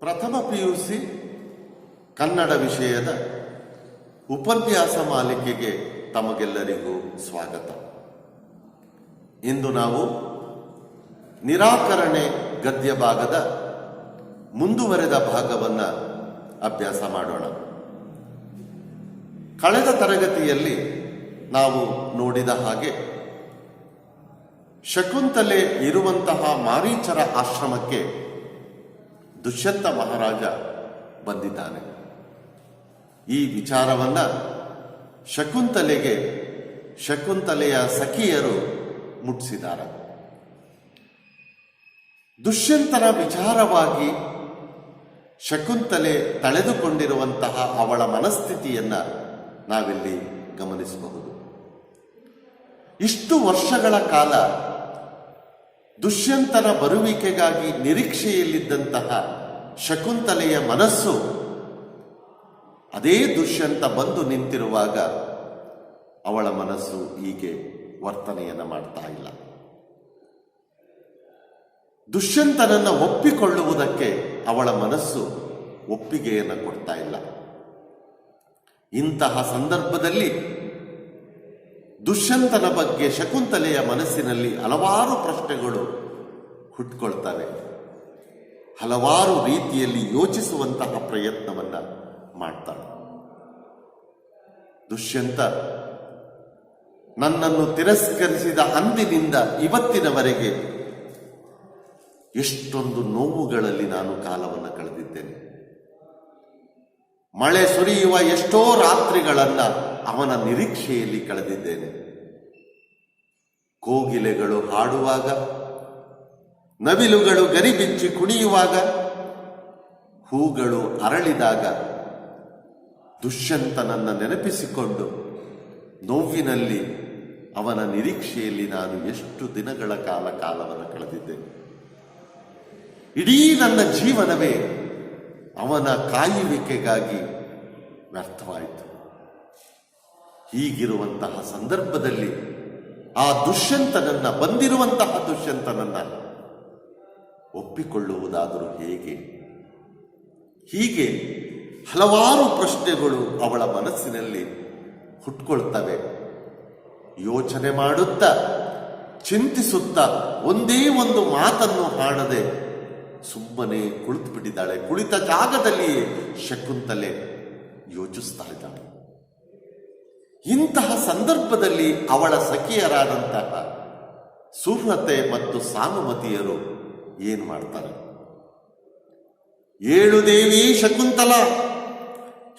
ಪ್ರಥಮ ಪಿಯುಸಿ ಕನ್ನಡ ವಿಷಯದ ಉಪನ್ಯಾಸ ಮಾಲಿಕೆಗೆ ತಮಗೆಲ್ಲರಿಗೂ ಸ್ವಾಗತ. ಇಂದು ನಾವು ನಿರಾಕರಣೆ ಗದ್ಯ ಭಾಗದ ಮುಂದುವರೆದ ಭಾಗವನ್ನು ಅಭ್ಯಾಸ ಮಾಡೋಣ. ಕಳೆದ ತರಗತಿಯಲ್ಲಿ ನಾವು ನೋಡಿದ ಹಾಗೆ ಶಕುಂತಲೆ ಇರುವಂತಹ ಮಾರೀಚರ ಆಶ್ರಮಕ್ಕೆ ದುಷ್ಯಂತ ಮಹಾರಾಜ ಬಂದಿದ್ದಾನೆ. ಈ ವಿಚಾರವನ್ನ ಶಕುಂತಲೆಯ ಸಖಿಯರು ಮುಟ್ಟಿಸಿದ್ದಾರೆ. ದುಷ್ಯಂತನ ವಿಚಾರವಾಗಿ ಶಕುಂತಲೆ ತಳೆದುಕೊಂಡಿರುವಂತಹ ಅವಳ ಮನಸ್ಥಿತಿಯನ್ನ ನಾವಿಲ್ಲಿ ಗಮನಿಸಬಹುದು. ಇಷ್ಟು ವರ್ಷಗಳ ಕಾಲ ದುಷ್ಯಂತನ ಬರುವಿಕೆಗಾಗಿ ನಿರೀಕ್ಷೆಯಲ್ಲಿದ್ದಂತಹ ಶಕುಂತಲೆಯ ಮನಸ್ಸು ಅದೇ ದುಷ್ಯಂತ ಬಂದು ನಿಂತಿರುವಾಗ ಅವಳ ಮನಸ್ಸು ಹೀಗೆ ವರ್ತನೆಯನ್ನು ಮಾಡ್ತಾ ಇಲ್ಲ. ದುಷ್ಯಂತನನ್ನು ಒಪ್ಪಿಕೊಳ್ಳುವುದಕ್ಕೆ ಅವಳ ಮನಸ್ಸು ಒಪ್ಪಿಗೆಯನ್ನು ಕೊಡ್ತಾ ಇಲ್ಲ. ಇಂತಹ ಸಂದರ್ಭದಲ್ಲಿ ದುಷ್ಯಂತನ ಬಗ್ಗೆ ಶಕುಂತಲೆಯ ಮನಸ್ಸಿನಲ್ಲಿ ಹಲವಾರು ಪ್ರಶ್ನೆಗಳು ಹುಟ್ಕೊಳ್ತವೆ. ಹಲವಾರು ರೀತಿಯಲ್ಲಿ ಯೋಚಿಸುವಂತಹ ಪ್ರಯತ್ನವನ್ನ ಮಾಡ್ತಾಳೆ. ದುಷ್ಯಂತ ನನ್ನನ್ನು ತಿರಸ್ಕರಿಸಿದ ಅಂದಿನಿಂದ ಇವತ್ತಿನವರೆಗೆ ಎಷ್ಟೊಂದು ನೋವುಗಳಲ್ಲಿ ನಾನು ಕಾಲವನ್ನು ಕಳೆದಿದ್ದೇನೆ. ಮಳೆ ಸುರಿಯುವ ಎಷ್ಟೋ ರಾತ್ರಿಗಳನ್ನ ಅವನ ನಿರೀಕ್ಷೆಯಲ್ಲಿ ಕಳೆದಿದ್ದೇನೆ. ಕೋಗಿಲೆಗಳು ಹಾಡುವಾಗ, ನವಿಲುಗಳು ಗರಿಬಿಚ್ಚಿ ಕುಣಿಯುವಾಗ, ಹೂಗಳು ಅರಳಿದಾಗ ದುಷ್ಯಂತನನ್ನ ನೆನಪಿಸಿಕೊಂಡು ನೋವಿನಲ್ಲಿ ಅವನ ನಿರೀಕ್ಷೆಯಲ್ಲಿ ನಾನು ಎಷ್ಟು ದಿನಗಳ ಕಾಲವನ್ನು ಕಳೆದಿದ್ದೇನೆ. ಇಡೀ ನನ್ನ ಜೀವನವೇ ಅವನ ಕಾಯುವಿಕೆಗಾಗಿ ವ್ಯರ್ಥವಾಯಿತು. ಹೀಗಿರುವಂತಹ ಸಂದರ್ಭದಲ್ಲಿ ಆ ಬಂದಿರುವಂತಹ ದುಷ್ಯಂತನನ್ನ ಒಪ್ಪಿಕೊಳ್ಳುವುದಾದರೂ ಹೇಗೆ? ಹೀಗೆ ಹಲವಾರು ಪ್ರಶ್ನೆಗಳು ಅವಳ ಮನಸ್ಸಿನಲ್ಲಿ ಹುಟ್ಕೊಳ್ತವೆ. ಯೋಚನೆ ಮಾಡುತ್ತಾ, ಚಿಂತಿಸುತ್ತಾ, ಒಂದೇ ಒಂದು ಮಾತನ್ನು ಆಡದೆ ಸುಮ್ಮನೆ ಕುಳಿತು ಬಿಟ್ಟಿದ್ದಾಳೆ. ಕುಳಿತ ಜಾಗದಲ್ಲಿಯೇ ಶಕುಂತಲೆ ಯೋಚಿಸ್ತಾ ಇದ್ದಾಳೆ. ಇಂತಹ ಸಂದರ್ಭದಲ್ಲಿ ಅವಳ ಸಖಿಯರಾದಂತಹ ಸುಹೃತೆ ಮತ್ತು ಸಾನುಮತಿಯರು ಏನು ಮಾಡ್ತಾರೆ? ಏಳು ದೇವಿ ಶಕುಂತಲ,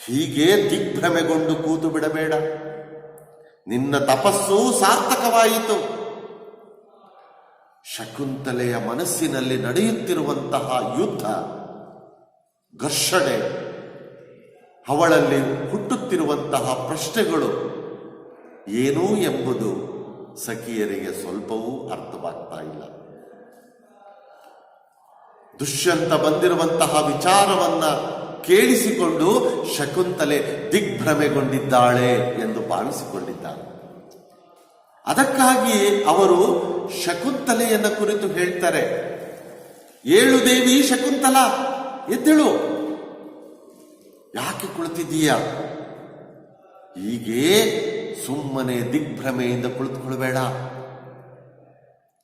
ಹೀಗೆ ದಿಗ್ಭ್ರಮೆಗೊಂಡು ಕೂತು ಬಿಡಬೇಡ. ನಿನ್ನ ತಪಸ್ಸು ಸಾರ್ಥಕವಾಯಿತು. ಶಕುಂತಲೆಯ ಮನಸ್ಸಿನಲ್ಲಿ ನಡೆಯುತ್ತಿರುವಂತಹ ಯುದ್ಧ, ಘರ್ಷಣೆ, ಅವಳಲ್ಲಿ ಹುಟ್ಟುತ್ತಿರುವಂತಹ ಪ್ರಶ್ನೆಗಳು ಏನು ಎಂಬುದು ಸಖಿಯರಿಗೆ ಸ್ವಲ್ಪವೂ ಅರ್ಥವಾಗ್ತಾ ಇಲ್ಲ. ದುಷ್ಯಂತ ಬಂದಿರುವಂತಹ ವಿಚಾರವನ್ನ ಕೇಳಿಸಿಕೊಂಡು ಶಕುಂತಲೆ ದಿಗ್ಭ್ರಮೆಗೊಂಡಿದ್ದಾಳೆ ಎಂದು ಭಾವಿಸಿಕೊಂಡಿದ್ದಾರೆ. ಅದಕ್ಕಾಗಿಯೇ ಅವರು ಶಕುಂತಲೆಯನ್ನ ಕುರಿತು ಹೇಳ್ತಾರೆ, ಏಳು ದೇವಿ ಶಕುಂತಲ, ಎದ್ದೇಳು, ಯಾಕೆ ಕುಳಿತಿದ್ದೀಯ? ಹೀಗೆ ಸುಮ್ಮನೆ ದಿಗ್ಭ್ರಮೆಯಿಂದ ಕುಳಿತುಕೊಳ್ಬೇಡ.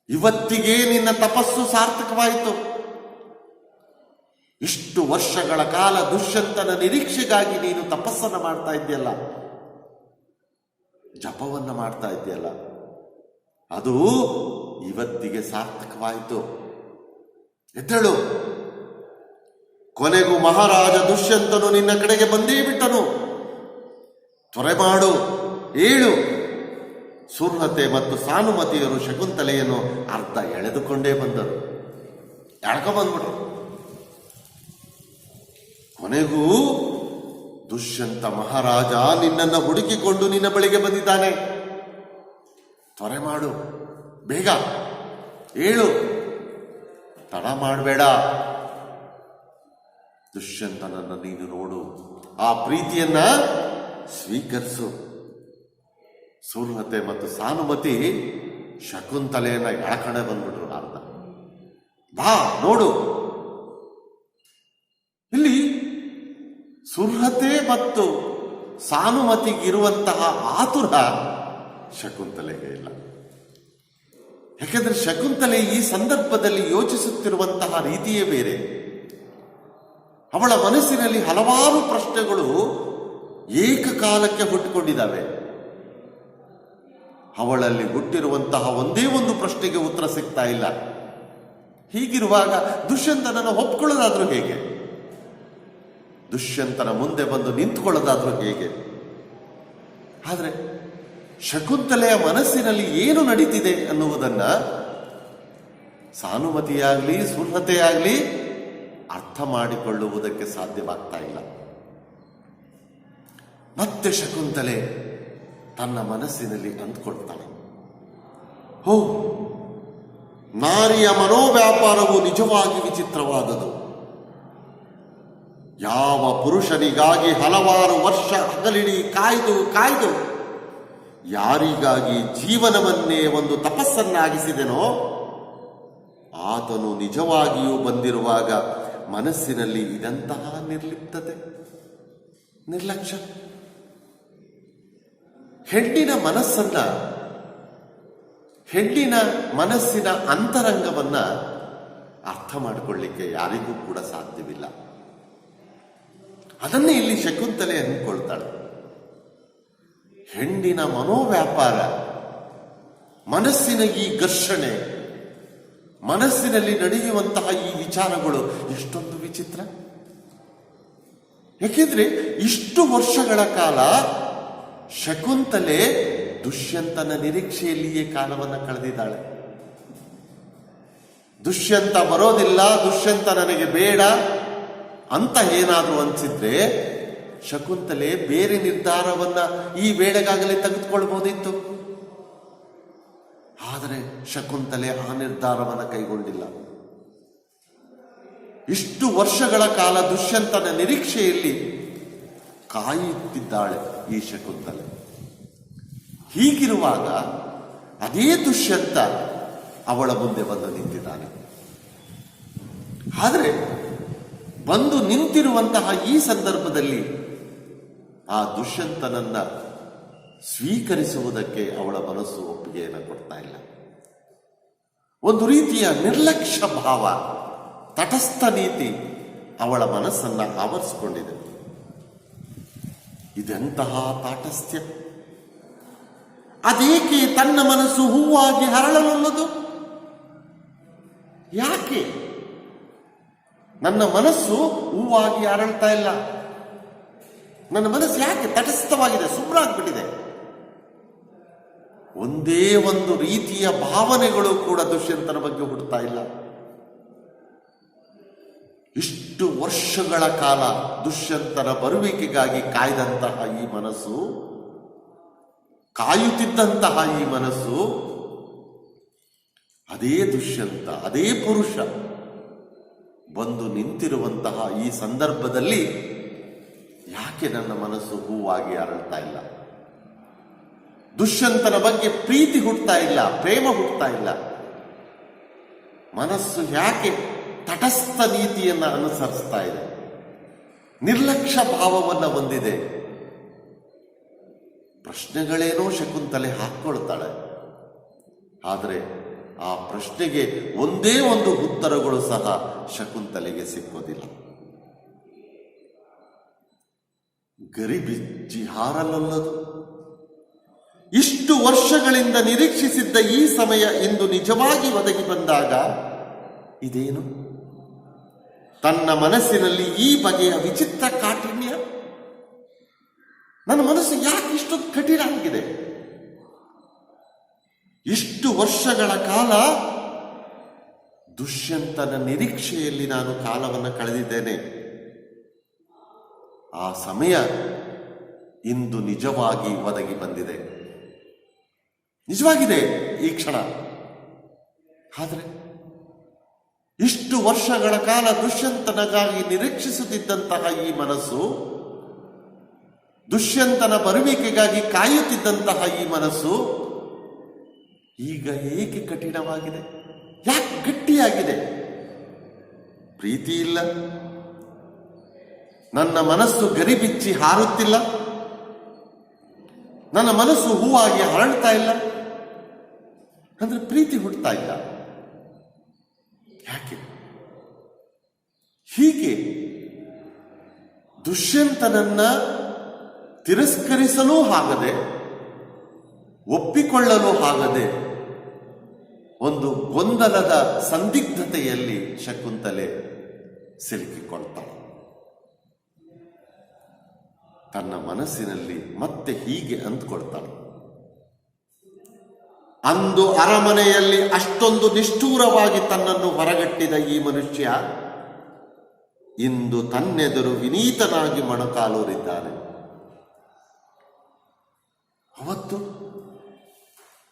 ಇವತ್ತಿಗೆ ನಿನ್ನ ತಪಸ್ಸು ಸಾರ್ಥಕವಾಯಿತು. ಇಷ್ಟು ವರ್ಷಗಳ ಕಾಲ ದುಷ್ಯಂತನ ನಿರೀಕ್ಷೆಗಾಗಿ ನೀನು ತಪಸ್ಸನ್ನ ಮಾಡ್ತಾ ಇದ್ದೀಯಲ್ಲ, ಜಪವನ್ನ ಮಾಡ್ತಾ ಇದ್ದೀಯಲ್ಲ, ಅದು ಇವತ್ತಿಗೆ ಸಾರ್ಥಕವಾಯಿತು. ಎದ್ದೇಳು. ಕೊನೆಗೂ ಮಹಾರಾಜ ದುಷ್ಯಂತನು ನಿನ್ನ ಕಡೆಗೆ ಬಂದೇ ಬಿಟ್ಟನು. ತ್ವರೆ ಮಾಡು, ಏಳು. ಸುರ್ಹತೆ ಮತ್ತು ಸಾನುಮತಿಯರು ಶಕುಂತಲೆಯನ್ನು ಅರ್ಧ ಎಳೆದುಕೊಂಡೇ ಬಂದರು. ಎಳ್ಕೊಂಡ್ಬಿಟ್ರು. ಕೊನೆಗೂ ದುಷ್ಯಂತ ಮಹಾರಾಜ ನಿನ್ನನ್ನು ಹುಡುಕಿಕೊಂಡು ನಿನ್ನ ಬಳಿಗೆ ಬಂದಿದ್ದಾನೆ. ತ್ವರೆ ಮಾಡು, ಬೇಗ ಏಳು, ತಡ ಮಾಡಬೇಡ. ದುಷ್ಯಂತನನ್ನು ನೀನು ನೋಡು, ಆ ಪ್ರೀತಿಯನ್ನ ಸ್ವೀಕರಿಸು. ಸುರ್ಹತೆ ಮತ್ತು ಸಾನುಮತಿ ಶಕುಂತಲೆಯನ್ನ ಎಳಕಣೆ ಬಂದ್ಬಿಟ್ರು. ಅರ್ಧ ಬಾ ನೋಡು. ಸುರ್ಹತೆ ಮತ್ತು ಸಾನುಮತಿಗಿರುವಂತಹ ಆತುರ ಶಕುಂತಲೆಗೆ ಇಲ್ಲ. ಯಾಕೆಂದ್ರೆ ಶಕುಂತಲೆ ಈ ಸಂದರ್ಭದಲ್ಲಿ ಯೋಚಿಸುತ್ತಿರುವಂತಹ ರೀತಿಯೇ ಬೇರೆ. ಅವಳ ಮನಸ್ಸಿನಲ್ಲಿ ಹಲವಾರು ಪ್ರಶ್ನೆಗಳು ಏಕಕಾಲಕ್ಕೆ ಹುಟ್ಟಿಕೊಂಡಿದ್ದಾವೆ. ಅವಳಲ್ಲಿ ಹುಟ್ಟಿರುವಂತಹ ಒಂದೇ ಒಂದು ಪ್ರಶ್ನೆಗೆ ಉತ್ತರ ಸಿಗ್ತಾ ಇಲ್ಲ. ಹೀಗಿರುವಾಗ ದುಷ್ಯಂತನನ್ನು ಒಪ್ಕೊಳ್ಳೋದಾದ್ರೂ ಹೇಗೆ? ದುಷ್ಯಂತನ ಮುಂದೆ ಬಂದು ನಿಂತುಕೊಳ್ಳೋದಾದ್ರೂ ಹೇಗೆ? ಆದರೆ ಶಕುಂತಲೆಯ ಮನಸ್ಸಿನಲ್ಲಿ ಏನು ನಡೀತಿದೆ ಅನ್ನುವುದನ್ನ ಸಾನುಮತಿಯಾಗಲಿ ಸುರ್ಹತೆಯಾಗಲಿ ಅರ್ಥ ಮಾಡಿಕೊಳ್ಳುವುದಕ್ಕೆ ಸಾಧ್ಯವಾಗ್ತಾ ಇಲ್ಲ. ಮತ್ತೆ ಶಕುಂತಲೆ ತನ್ನ ಮನಸ್ಸಿನಲ್ಲಿ ಅಂದ್ಕೊಳ್ತಾಳೆ, ಹೋ, ನಾರಿಯ ಮನೋವ್ಯಾಪಾರವು ನಿಜವಾಗಿ ವಿಚಿತ್ರವಾದದು. ಯಾವ ಪುರುಷನಿಗಾಗಿ ಹಲವಾರು ವರ್ಷ ಹಗಲಿಡಿ ಕಾಯ್ದು ಯಾರಿಗಾಗಿ ಜೀವನವನ್ನೇ ಒಂದು ತಪಸ್ಸನ್ನಾಗಿಸಿದೆನೋ ಆತನು ನಿಜವಾಗಿಯೂ ಬಂದಿರುವಾಗ ಮನಸ್ಸಿನಲ್ಲಿ ಇದಂತಹ ನಿರ್ಲಿಪ್ತತೆ, ನಿರ್ಲಕ್ಷ್ಯ. ಹೆಣ್ಣಿನ ಮನಸ್ಸಿನ ಅಂತರಂಗವನ್ನ ಅರ್ಥ ಮಾಡಿಕೊಳ್ಳಿಕ್ಕೆ ಯಾರಿಗೂ ಕೂಡ ಸಾಧ್ಯವಿಲ್ಲ. ಅದನ್ನೇ ಇಲ್ಲಿ ಶಕುಂತಲೆ ಅಂದ್ಕೊಳ್ತಾಳೆ. ಹೆಣ್ಣಿನ ಮನೋವ್ಯಾಪಾರ, ಮನಸ್ಸಿನ ಈ ಘರ್ಷಣೆ, ಮನಸ್ಸಿನಲ್ಲಿ ನಡೆಯುವಂತಹ ಈ ವಿಚಾರಗಳು ಎಷ್ಟೊಂದು ವಿಚಿತ್ರ. ಯಾಕೆಂದ್ರೆ ಇಷ್ಟು ವರ್ಷಗಳ ಕಾಲ ಶಕುಂತಲೆ ದುಷ್ಯಂತನ ನಿರೀಕ್ಷೆಯಲ್ಲಿಯೇ ಕಾಲವನ್ನು ಕಳೆದಿದ್ದಾಳೆ. ದುಷ್ಯಂತ ಬರೋದಿಲ್ಲ, ದುಷ್ಯಂತ ನನಗೆ ಬೇಡ ಅಂತ ಏನಾದರೂ ಅನ್ಸಿದ್ರೆ ಶಕುಂತಲೆ ಬೇರೆ ನಿರ್ಧಾರವನ್ನ ಈ ವೇಳೆಗಾಗಲೇ ತೆಗೆದುಕೊಳ್ಬಹುದಿತ್ತು. ಆದರೆ ಶಕುಂತಲೆ ಆ ನಿರ್ಧಾರವನ್ನು ಕೈಗೊಂಡಿಲ್ಲ. ಇಷ್ಟು ವರ್ಷಗಳ ಕಾಲ ದುಷ್ಯಂತನ ನಿರೀಕ್ಷೆಯಲ್ಲಿ ಕಾಯುತ್ತಿದ್ದಾಳೆ ಈ ಶಕುಂತಲೆ. ಹೀಗಿರುವಾಗ ಅದೇ ದುಷ್ಯಂತ ಅವಳ ಮುಂದೆ ಬಂದು ನಿಂತಿದ್ದಾನೆ. ಆದರೆ ಬಂದು ನಿಂತಿರುವಂತಹ ಈ ಸಂದರ್ಭದಲ್ಲಿ ಆ ದುಷ್ಯಂತನನ್ನ ಸ್ವೀಕರಿಸುವುದಕ್ಕೆ ಅವಳ ಮನಸ್ಸು ಒಪ್ಪಿಗೆಯನ್ನು ಕೊಡ್ತಾ ಇಲ್ಲ. ಒಂದು ರೀತಿಯ ನಿರ್ಲಕ್ಷ್ಯ ಭಾವ, ತಟಸ್ಥ ನೀತಿ ಅವಳ ಮನಸ್ಸನ್ನ ಆವರಿಸಿಕೊಂಡಿದೆ. ಇದೆಂತಹ ತಾಟಸ್ಥ್ಯ! ಅದೇಕೆ ತನ್ನ ಮನಸ್ಸು ಹೂವಾಗಿ ಹರಳಲೊಲ್ಲದು? ಯಾಕೆ ನನ್ನ ಮನಸ್ಸು ಹೂವಾಗಿ ಅರಳ್ತಾ ಇಲ್ಲ? ನನ್ನ ಮನಸ್ಸು ಯಾಕೆ ತಟಸ್ಥವಾಗಿದೆ, ಸುಮ್ಮನಾಗ್ಬಿಟ್ಟಿದೆ? ಒಂದೇ ಒಂದು ರೀತಿಯ ಭಾವನೆಗಳು ಕೂಡ ದುಷ್ಯಂತನ ಬಗ್ಗೆ ಹುಡ್ತಾ ಇಲ್ಲ. ಇಷ್ಟು ವರ್ಷಗಳ ಕಾಲ ದುಷ್ಯಂತನ ಬರುವಿಕೆಗಾಗಿ ಕಾಯ್ದಂತಹ ಈ ಮನಸ್ಸು, ಕಾಯುತ್ತಿದ್ದಂತಹ ಈ ಮನಸ್ಸು, ಅದೇ ದುಷ್ಯಂತ, ಅದೇ ಪುರುಷ ಬಂದು ನಿಂತಿರುವಂತಹ ಈ ಸಂದರ್ಭದಲ್ಲಿ ಯಾಕೆ ನನ್ನ ಮನಸ್ಸು ಹೂವಾಗಿ ಅರಳ್ತಾ ಇಲ್ಲ? ದುಷ್ಯಂತನ ಬಗ್ಗೆ ಪ್ರೀತಿ ಹುಟ್ಟುತ್ತಾ ಇಲ್ಲ, ಪ್ರೇಮ ಹುಟ್ಟುತ್ತಾ ಇಲ್ಲ. ಮನಸ್ಸು ಯಾಕೆ ತಟಸ್ಥ ನೀತಿಯನ್ನ ಅನುಸರಿಸ್ತಾ ಇದೆ, ನಿರ್ಲಕ್ಷ್ಯ ಭಾವವನ್ನ ಹೊಂದಿದೆ? ಪ್ರಶ್ನೆಗಳೇನೋ ಶಕುಂತಲೆ ಹಾಕ್ಕೊಳ್ತಾಳೆ. ಆದರೆ ಆ ಪ್ರಶ್ನೆಗೆ ಒಂದೇ ಒಂದು ಉತ್ತರಗಳು ಸಹ ಶಕುಂತಲೆಗೆ ಸಿಕ್ಕೋದಿಲ್ಲ. ಗರಿಬಿಚ್ಚಿ ಹಾರಲೊಲ್ಲದು. ಇಷ್ಟು ವರ್ಷಗಳಿಂದ ನಿರೀಕ್ಷಿಸಿದ್ದ ಈ ಸಮಯ ಇಂದು ನಿಜವಾಗಿ ಒದಗಿ ಬಂದಾಗ ಇದೇನು? ತನ್ನ ಮನಸ್ಸಿನಲ್ಲಿ ಈ ಬಗೆಯ ವಿಚಿತ್ರ ಕಾಠಿಣ್ಯ. ನನ್ನ ಮನಸ್ಸು ಯಾಕೆ ಇಷ್ಟೊಂದು ಕಠಿಣ ಆಗಿದೆ? ಇಷ್ಟು ವರ್ಷಗಳ ಕಾಲ ದುಷ್ಯಂತನ ನಿರೀಕ್ಷೆಯಲ್ಲಿ ನಾನು ಕಾಲವನ್ನು ಕಳೆದಿದ್ದೇನೆ. ಆ ಸಮಯ ಇಂದು ನಿಜವಾಗಿ ಒದಗಿ ಬಂದಿದೆ, ನಿಜವಾಗಿದೆ ಈ ಕ್ಷಣ. ಆದರೆ ಇಷ್ಟು ವರ್ಷಗಳ ಕಾಲ ದುಷ್ಯಂತನಗಾಗಿ ನಿರೀಕ್ಷಿಸುತ್ತಿದ್ದಂತಹ ಈ ಮನಸ್ಸು, ದುಷ್ಯಂತನ ಬರುವಿಕೆಗಾಗಿ ಕಾಯುತ್ತಿದ್ದಂತಹ ಈ ಮನಸ್ಸು ಈಗ ಏಕೆ ಕಠಿಣವಾಗಿದೆ? ಯಾಕೆ ಗಟ್ಟಿಯಾಗಿದೆ? ಪ್ರೀತಿ ಇಲ್ಲ, ನನ್ನ ಮನಸ್ಸು ಗರಿಬಿಚ್ಚಿ ಹಾರುತ್ತಿಲ್ಲ, ನನ್ನ ಮನಸ್ಸು ಹೂವಾಗಿ ಹರಳ್ತಾ ಇಲ್ಲ, ಅಂದ್ರೆ ಪ್ರೀತಿ ಹುಟ್ಟುತ್ತಾ ಇಲ್ಲ. ಯಾಕೆ? ಹೀಗೆ ದುಷ್ಯಂತನನ್ನ ತಿರಸ್ಕರಿಸಲೂ ಆಗದೆ, ಒಪ್ಪಿಕೊಳ್ಳಲು ಆಗದೆ ಒಂದು ಗೊಂದಲದ ಸಂದಿಗ್ಧತೆಯಲ್ಲಿ ಶಕುಂತಲೆ ಸಿಲುಕಿಕೊಳ್ತಾಳೆ. ತನ್ನ ಮನಸ್ಸಿನಲ್ಲಿ ಮತ್ತೆ ಹೀಗೆ ಅಂದ್ಕೊಳ್ತಾಳೆ, ಅಂದು ಅರಮನೆಯಲ್ಲಿ ಅಷ್ಟೊಂದು ನಿಷ್ಠೂರವಾಗಿ ತನ್ನನ್ನು ಹೊರಗಟ್ಟಿದ ಈ ಮನುಷ್ಯ ಇಂದು ತನ್ನೆದುರು ವಿನೀತನಾಗಿ ಮೊಣಕಾಲೂರಿದ್ದಾನೆ. ಅವತ್ತು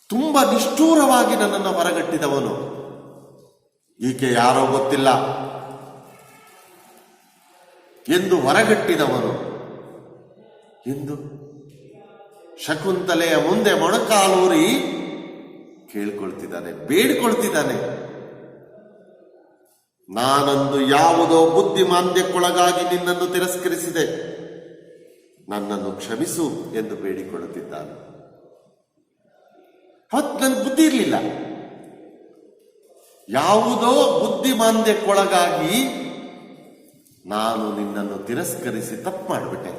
ತುಂಬಾ ನಿಷ್ಠೂರವಾಗಿ ನನ್ನನ್ನು ಹೊರಗಟ್ಟಿದವನು ಈಕೆ ಯಾರೋ ಗೊತ್ತಿಲ್ಲ ಎಂದು ಹೊರಗಟ್ಟಿದವನು ಇಂದು ಶಕುಂತಲೆಯ ಮುಂದೆ ಮೊಣಕಾಲೂರಿ ಕೇಳ್ಕೊಳ್ತಿದ್ದಾನೆ, ಬೇಡಿಕೊಳ್ತಿದ್ದಾನೆ. ನಾನಂದು ಯಾವುದೋ ಬುದ್ಧಿಮಾಂದ್ಯಕ್ಕೊಳಗಾಗಿ ನಿನ್ನನ್ನು ತಿರಸ್ಕರಿಸಿದೆ, ನನ್ನನ್ನು ಕ್ಷಮಿಸು ಎಂದು ಬೇಡಿಕೊಳ್ಳುತ್ತಿದ್ದಾನೆ. ಅವತ್ತು ನನ್ನ ಬುದ್ಧಿ ಇರಲಿಲ್ಲ. ಯಾವುದೋ ಬುದ್ಧಿಮಾಂದ್ಯಕ್ಕೊಳಗಾಗಿ ನಾನು ನಿನ್ನನ್ನು ತಿರಸ್ಕರಿಸಿ ತಪ್ಪು ಮಾಡಿಬಿಟ್ಟೆ,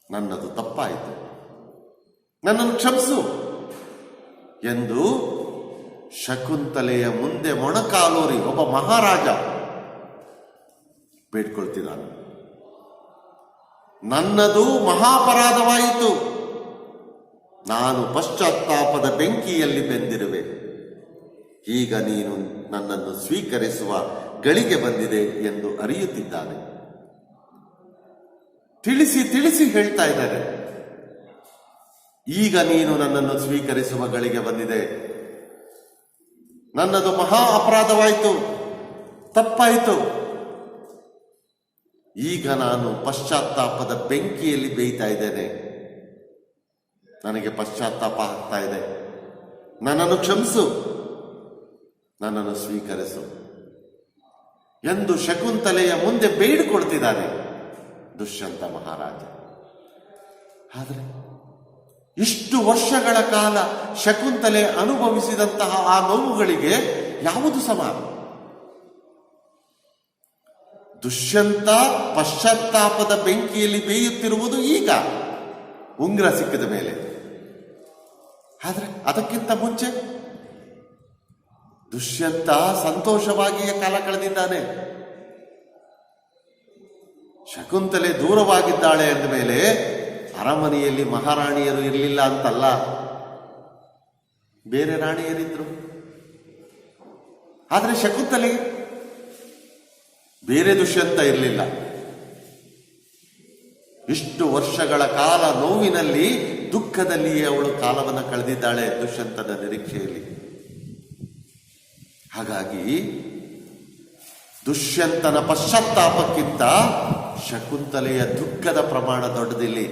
ನನ್ನದು ತಪ್ಪಾಯಿತು, ನನ್ನನ್ನು ಕ್ಷಮಿಸು ಎಂದು ಶಕುಂತಲೆಯ ಮುಂದೆ ಮೊಣಕಾಲೂರಿ ಒಬ್ಬ ಮಹಾರಾಜ ಬೇಡ್ಕೊಳ್ತಿದ್ದಾನೆ. ನನ್ನದು ಮಹಾಪರಾಧವಾಯಿತು, ನಾನು ಪಶ್ಚಾತ್ತಾಪದ ಬೆಂಕಿಯಲ್ಲಿ ಬೆಂದಿರುವೆ, ಈಗ ನೀನು ನನ್ನನ್ನು ಸ್ವೀಕರಿಸುವ ಗಳಿಗೆ ಬಂದಿದೆ ಎಂದು ಅರಿಯುತ್ತಿದ್ದಾನೆ. ತಿಳಿಸಿ ತಿಳಿಸಿ ಹೇಳ್ತಾ ಇದ್ದಾರೆ, ಈಗ ನೀನು ನನ್ನನ್ನು ಸ್ವೀಕರಿಸುವ ಗಳಿಗೆ ಬಂದಿದೆ, ನನ್ನದು ಮಹಾ ಅಪರಾಧವಾಯಿತು, ತಪ್ಪಾಯಿತು, ಈಗ ನಾನು ಪಶ್ಚಾತ್ತಾಪದ ಬೆಂಕಿಯಲ್ಲಿ ಬೇಯ್ತಾ ಇದ್ದೇನೆ, ನನಗೆ ಪಶ್ಚಾತ್ತಾಪ ಆಗ್ತಾ ಇದೆ, ನನ್ನನ್ನು ಕ್ಷಮಿಸು, ನನ್ನನ್ನು ಸ್ವೀಕರಿಸು ಎಂದು ಶಕುಂತಲೆಯ ಮುಂದೆ ಬೇಡಿಕೊಳ್ತಿದ್ದಾನೆ ದುಷ್ಯಂತ ಮಹಾರಾಜ. ಆದರೆ ಇಷ್ಟು ವರ್ಷಗಳ ಕಾಲ ಶಕುಂತಲೆ ಅನುಭವಿಸಿದಂತಹ ಆ ನೋವುಗಳಿಗೆ ಯಾವುದು ಸಮ? ದುಷ್ಯಂತ ಪಶ್ಚಾತ್ತಾಪದ ಬೆಂಕಿಯಲ್ಲಿ ಬೇಯುತ್ತಿರುವುದು ಈಗ ಉಂಗುರ ಸಿಕ್ಕಿದ ಮೇಲೆ. ಆದರೆ ಅದಕ್ಕಿಂತ ಮುಂಚೆ ದುಷ್ಯಂತ ಸಂತೋಷವಾಗಿಯೇ ಕಾಲ ಕಳೆದಿದ್ದಾನೆ. ಶಕುಂತಲೆ ದೂರವಾಗಿದ್ದಾಳೆ ಅಂದ ಮೇಲೆ ಅರಮನೆಯಲ್ಲಿ ಮಹಾರಾಣಿಯರು ಇರಲಿಲ್ಲ ಅಂತಲ್ಲ, ಬೇರೆ ರಾಣಿಯರಿದ್ರು. ಆದರೆ ಶಕುಂತಲೆ ಬೇರೆ ದುಷ್ಯಂತ ಇರಲಿಲ್ಲ. ಇಷ್ಟು ವರ್ಷಗಳ ಕಾಲ ನೋವಿನಲ್ಲಿ, ದುಃಖದಲ್ಲಿಯೇ ಅವಳು ಕಾಲವನ್ನು ಕಳೆದಿದ್ದಾಳೆ ದುಷ್ಯಂತನ ನಿರೀಕ್ಷೆಯಲ್ಲಿ. ಹಾಗಾಗಿ ದುಷ್ಯಂತನ ಪಶ್ಚಾತ್ತಾಪಕ್ಕಿಂತ ಶಕುಂತಲೆಯ ದುಃಖದ ಪ್ರಮಾಣ ದೊಡ್ಡದಿಲ್ಲಿ.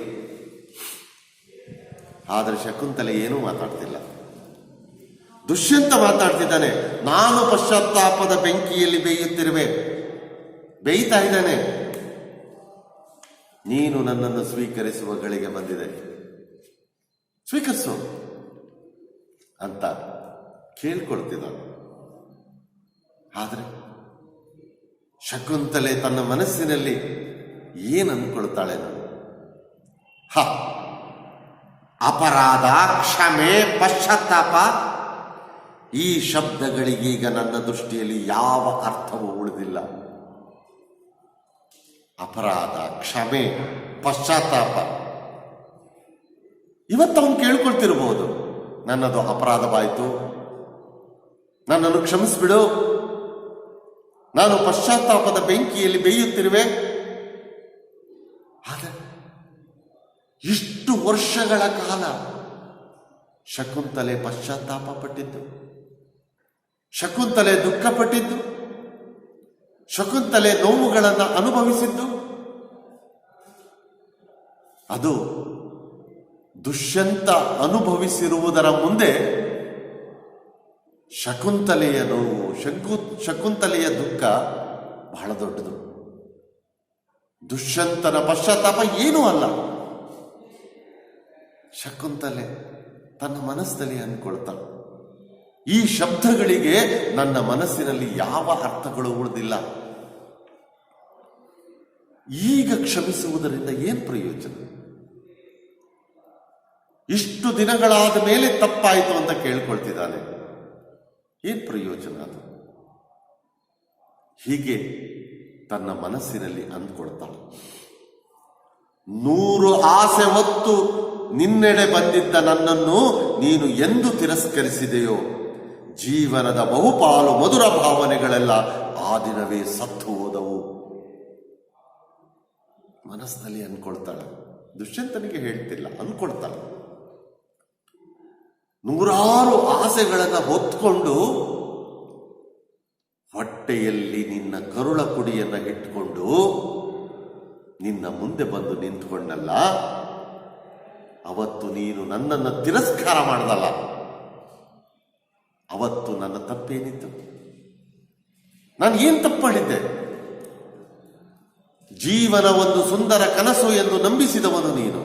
ಆದರೆ ಶಕುಂತಲೆ ಏನೂ ಮಾತಾಡ್ತಿಲ್ಲ. ದುಷ್ಯಂತ ಮಾತಾಡ್ತಿದ್ದಾನೆ, ನಾನು ಪಶ್ಚಾತ್ತಾಪದ ಬೆಂಕಿಯಲ್ಲಿ ಬೇಯ್ತಾ ಇದ್ದಾನೆ, ನೀನು ನನ್ನನ್ನು ಸ್ವೀಕರಿಸುವ ಗಳಿಗೆ ಬಂದಿದೆ, ಸ್ವೀಕರಿಸು ಅಂತ ಕೇಳ್ಕೊಳ್ತಿದ್ದಾನೆ. ಆದರೆ ಶಕುಂತಲೆ ತನ್ನ ಮನಸ್ಸಿನಲ್ಲಿ ಏನು ಅಂದ್ಕೊಳ್ತಾಳೆ? ಅಪರಾಧ, ಕ್ಷಮೆ, ಪಶ್ಚಾತ್ತಾಪ, ಈ ಶಬ್ದಗಳಿಗೀಗ ನನ್ನ ದೃಷ್ಟಿಯಲ್ಲಿ ಯಾವ ಅರ್ಥವೂ ಉಳಿದಿಲ್ಲ. ಅಪರಾಧ, ಕ್ಷಮೆ, ಪಶ್ಚಾತ್ತಾಪ, ಇವತ್ತು ಅವನು ಕೇಳ್ಕೊಳ್ತಿರಬಹುದು, ನನ್ನದು ಅಪರಾಧವಾಯಿತು, ನನ್ನನ್ನು ಕ್ಷಮಿಸ್ಬಿಡು, ನಾನು ಪಶ್ಚಾತ್ತಾಪದ ಬೆಂಕಿಯಲ್ಲಿ ಬೇಯುತ್ತಿರುವೆ. ಆದರೆ ಇಷ್ಟು ವರ್ಷಗಳ ಕಾಲ ಶಕುಂತಲೆ ಪಶ್ಚಾತ್ತಾಪ ಪಟ್ಟಿದ್ದು, ಶಕುಂತಲೆ ದುಃಖಪಟ್ಟಿದ್ದು, ಶಕುಂತಲೆ ನೋವುಗಳನ್ನು ಅನುಭವಿಸಿದ್ದು, ಅದು ದುಷ್ಯಂತ ಅನುಭವಿಸಿರುವುದರ ಮುಂದೆ ಶಕುಂತಲೆಯ ನೋವು, ಶಕುಂತಲೆಯ ದುಃಖ ಬಹಳ ದೊಡ್ಡದು. ದುಷ್ಯಂತನ ಪಶ್ಚಾತ್ತಾಪ ಏನೂ ಅಲ್ಲ. ಶಕುಂತಲೆ ತನ್ನ ಮನಸ್ಸಿನಲ್ಲಿ ಅಂದ್ಕೊಳ್ತಾಳೆ, ಈ ಶಬ್ದಗಳಿಗೆ ನನ್ನ ಮನಸ್ಸಿನಲ್ಲಿ ಯಾವ ಅರ್ಥಗಳು ಉಳಿದಿಲ್ಲ. ಈಗ ಕ್ಷಮಿಸುವುದರಿಂದ ಏನ್ ಪ್ರಯೋಜನ? ಇಷ್ಟು ದಿನಗಳಾದ ಮೇಲೆ ತಪ್ಪಾಯಿತು ಅಂತ ಕೇಳ್ಕೊಳ್ತಿದ್ದಾನೆ, ಏನ್ ಪ್ರಯೋಜನ ಅದು? ಹೀಗೆ ತನ್ನ ಮನಸ್ಸಿನಲ್ಲಿ ಅಂದ್ಕೊಳ್ತಾಳೆ. 100 ಆಸೆ ಹೊತ್ತು ನಿನ್ನೆಡೆ ಬಂದಿದ್ದ ನನ್ನನ್ನು ನೀನು ಎಂದು ತಿರಸ್ಕರಿಸಿದೆಯೋ, ಜೀವನದ ಬಹುಪಾಲು ಮಧುರ ಭಾವನೆಗಳೆಲ್ಲ ಆ ದಿನವೇ ಸತ್ತು ಹೋದವು. ಮನಸ್ಸಿನಲ್ಲಿ ಅನ್ಕೊಳ್ತಾಳೆ, ದುಷ್ಯಂತನಿಗೆ ಹೇಳ್ತಿಲ್ಲ, ಅನ್ಕೊಳ್ತಾಳೆ. 100 ಆಸೆಗಳನ್ನ ಹೊತ್ಕೊಂಡು ಹೊಟ್ಟೆಯಲ್ಲಿ ನಿನ್ನ ಕರುಳ ಕುಡಿಯನ್ನ ಇಟ್ಕೊಂಡು ನಿನ್ನ ಮುಂದೆ ಬಂದು ನಿಂತ್ಕೊಂಡಲ್ಲ, ಅವತ್ತು ನೀನು ನನ್ನನ್ನು ತಿರಸ್ಕಾರ ಮಾಡದಲ್ಲ, ಅವತ್ತು ನನ್ನ ತಪ್ಪೇನಿತ್ತು? ನಾನು ಏನ್ ತಪ್ಪು ಮಾಡಿದ್ದೆ? ಜೀವನ ಒಂದು ಸುಂದರ ಕನಸು ಎಂದು ನಂಬಿಸಿದವನು ನೀನು.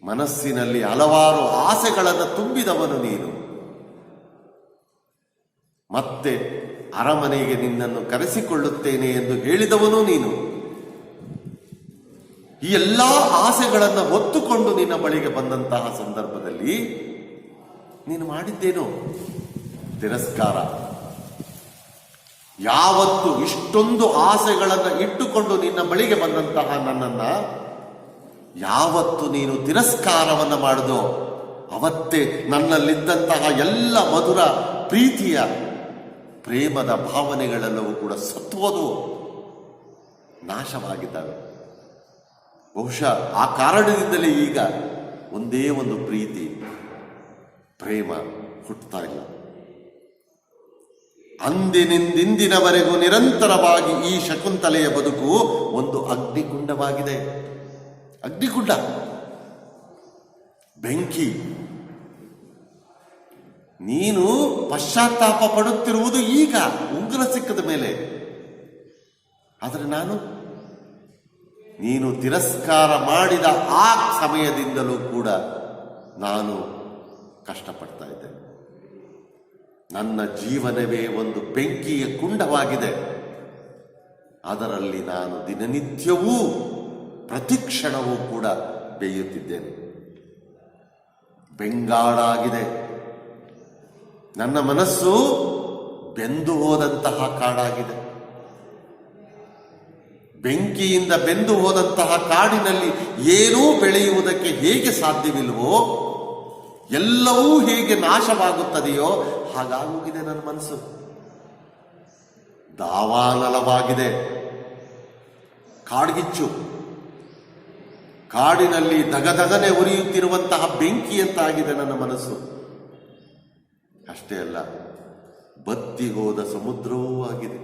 ಮನಸ್ಸಿನಲ್ಲಿ ಹಲವಾರು ಆಸೆಗಳನ್ನು ತುಂಬಿದವನು ನೀನು. ಮತ್ತೆ ಅರಮನೆಗೆ ನಿನ್ನನ್ನು ಕರೆಸಿಕೊಳ್ಳುತ್ತೇನೆ ಎಂದು ಹೇಳಿದವನು ನೀನು. ಈ ಎಲ್ಲಾ ಆಸೆಗಳನ್ನು ಹೊತ್ತುಕೊಂಡು ನಿನ್ನ ಬಳಿಗೆ ಬಂದಂತಹ ಸಂದರ್ಭದಲ್ಲಿ ನೀನು ಮಾಡಿದ್ದೇನು? ತಿರಸ್ಕಾರ. ಯಾವತ್ತು ಇಷ್ಟೊಂದು ಆಸೆಗಳನ್ನು ಇಟ್ಟುಕೊಂಡು ನಿನ್ನ ಬಳಿಗೆ ಬಂದಂತಹ ನನ್ನನ್ನ ಯಾವತ್ತು ನೀನು ತಿರಸ್ಕಾರವನ್ನು ಮಾಡಿದೋ, ಅವತ್ತೇ ನನ್ನಲ್ಲಿದ್ದಂತಹ ಎಲ್ಲ ಮಧುರ ಪ್ರೀತಿಯ ಪ್ರೇಮದ ಭಾವನೆಗಳೆಲ್ಲವೂ ಕೂಡ ಸತ್ವದು ನಾಶವಾಗಿದ್ದಾವೆ. ಬಹುಶಃ ಆ ಕಾರಣದಿಂದಲೇ ಈಗ ಒಂದೇ ಒಂದು ಪ್ರೀತಿ ಪ್ರೇಮ ಹುಟ್ಟುತ್ತಾ ಇಲ್ಲ. ಅಂದಿನಿಂದಿನವರೆಗೂ ನಿರಂತರವಾಗಿ ಈ ಶಕುಂತಲೆಯ ಬದುಕು ಒಂದು ಅಗ್ನಿಕುಂಡವಾಗಿದೆ. ಅಗ್ನಿಕುಂಡ, ಬೆಂಕಿ. ನೀನು ಪಶ್ಚಾತ್ತಾಪ ಪಡುತ್ತಿರುವುದು ಈಗ ಉಂಗುರ ಸಿಕ್ಕದ ಮೇಲೆ. ಆದರೆ ನೀನು ತಿರಸ್ಕಾರ ಮಾಡಿದ ಆ ಸಮಯದಿಂದಲೂ ಕೂಡ ನಾನು ಕಷ್ಟಪಡ್ತಾ ಇದ್ದೇನೆ. ನನ್ನ ಜೀವನವೇ ಒಂದು ಬೆಂಕಿಯ ಕುಂಡವಾಗಿದೆ. ಅದರಲ್ಲಿ ನಾನು ದಿನನಿತ್ಯವೂ ಪ್ರತಿಕ್ಷಣವೂ ಕೂಡ ಬೇಯುತ್ತಿದ್ದೇನೆ. ಬೆಂಗಾಡಾಗಿದೆ. ನನ್ನ ಮನಸ್ಸು ಬೆಂದು ಹೋದಂತಹ ಕಾಡಾಗಿದೆ. ಬೆಂಕಿಯಿಂದ ಬೆಂದು ಹೋದಂತಹ ಕಾಡಿನಲ್ಲಿ ಏನೂ ಬೆಳೆಯುವುದಕ್ಕೆ ಹೇಗೆ ಸಾಧ್ಯವಿಲ್ವೋ, ಎಲ್ಲವೂ ಹೇಗೆ ನಾಶವಾಗುತ್ತದೆಯೋ ಹಾಗಾಗೋಗಿದೆ ನನ್ನ ಮನಸ್ಸು. ದಾವಾನಲವಾಗಿದೆ. ಕಾಡ್ಗಿಚ್ಚು, ಕಾಡಿನಲ್ಲಿ ದಗದಗನೆ ಉರಿಯುತ್ತಿರುವಂತಹ ಬೆಂಕಿಯಂತಾಗಿದೆ ನನ್ನ ಮನಸ್ಸು. ಅಷ್ಟೇ ಅಲ್ಲ, ಬತ್ತಿ ಹೋದ ಸಮುದ್ರವೂ ಆಗಿದೆ.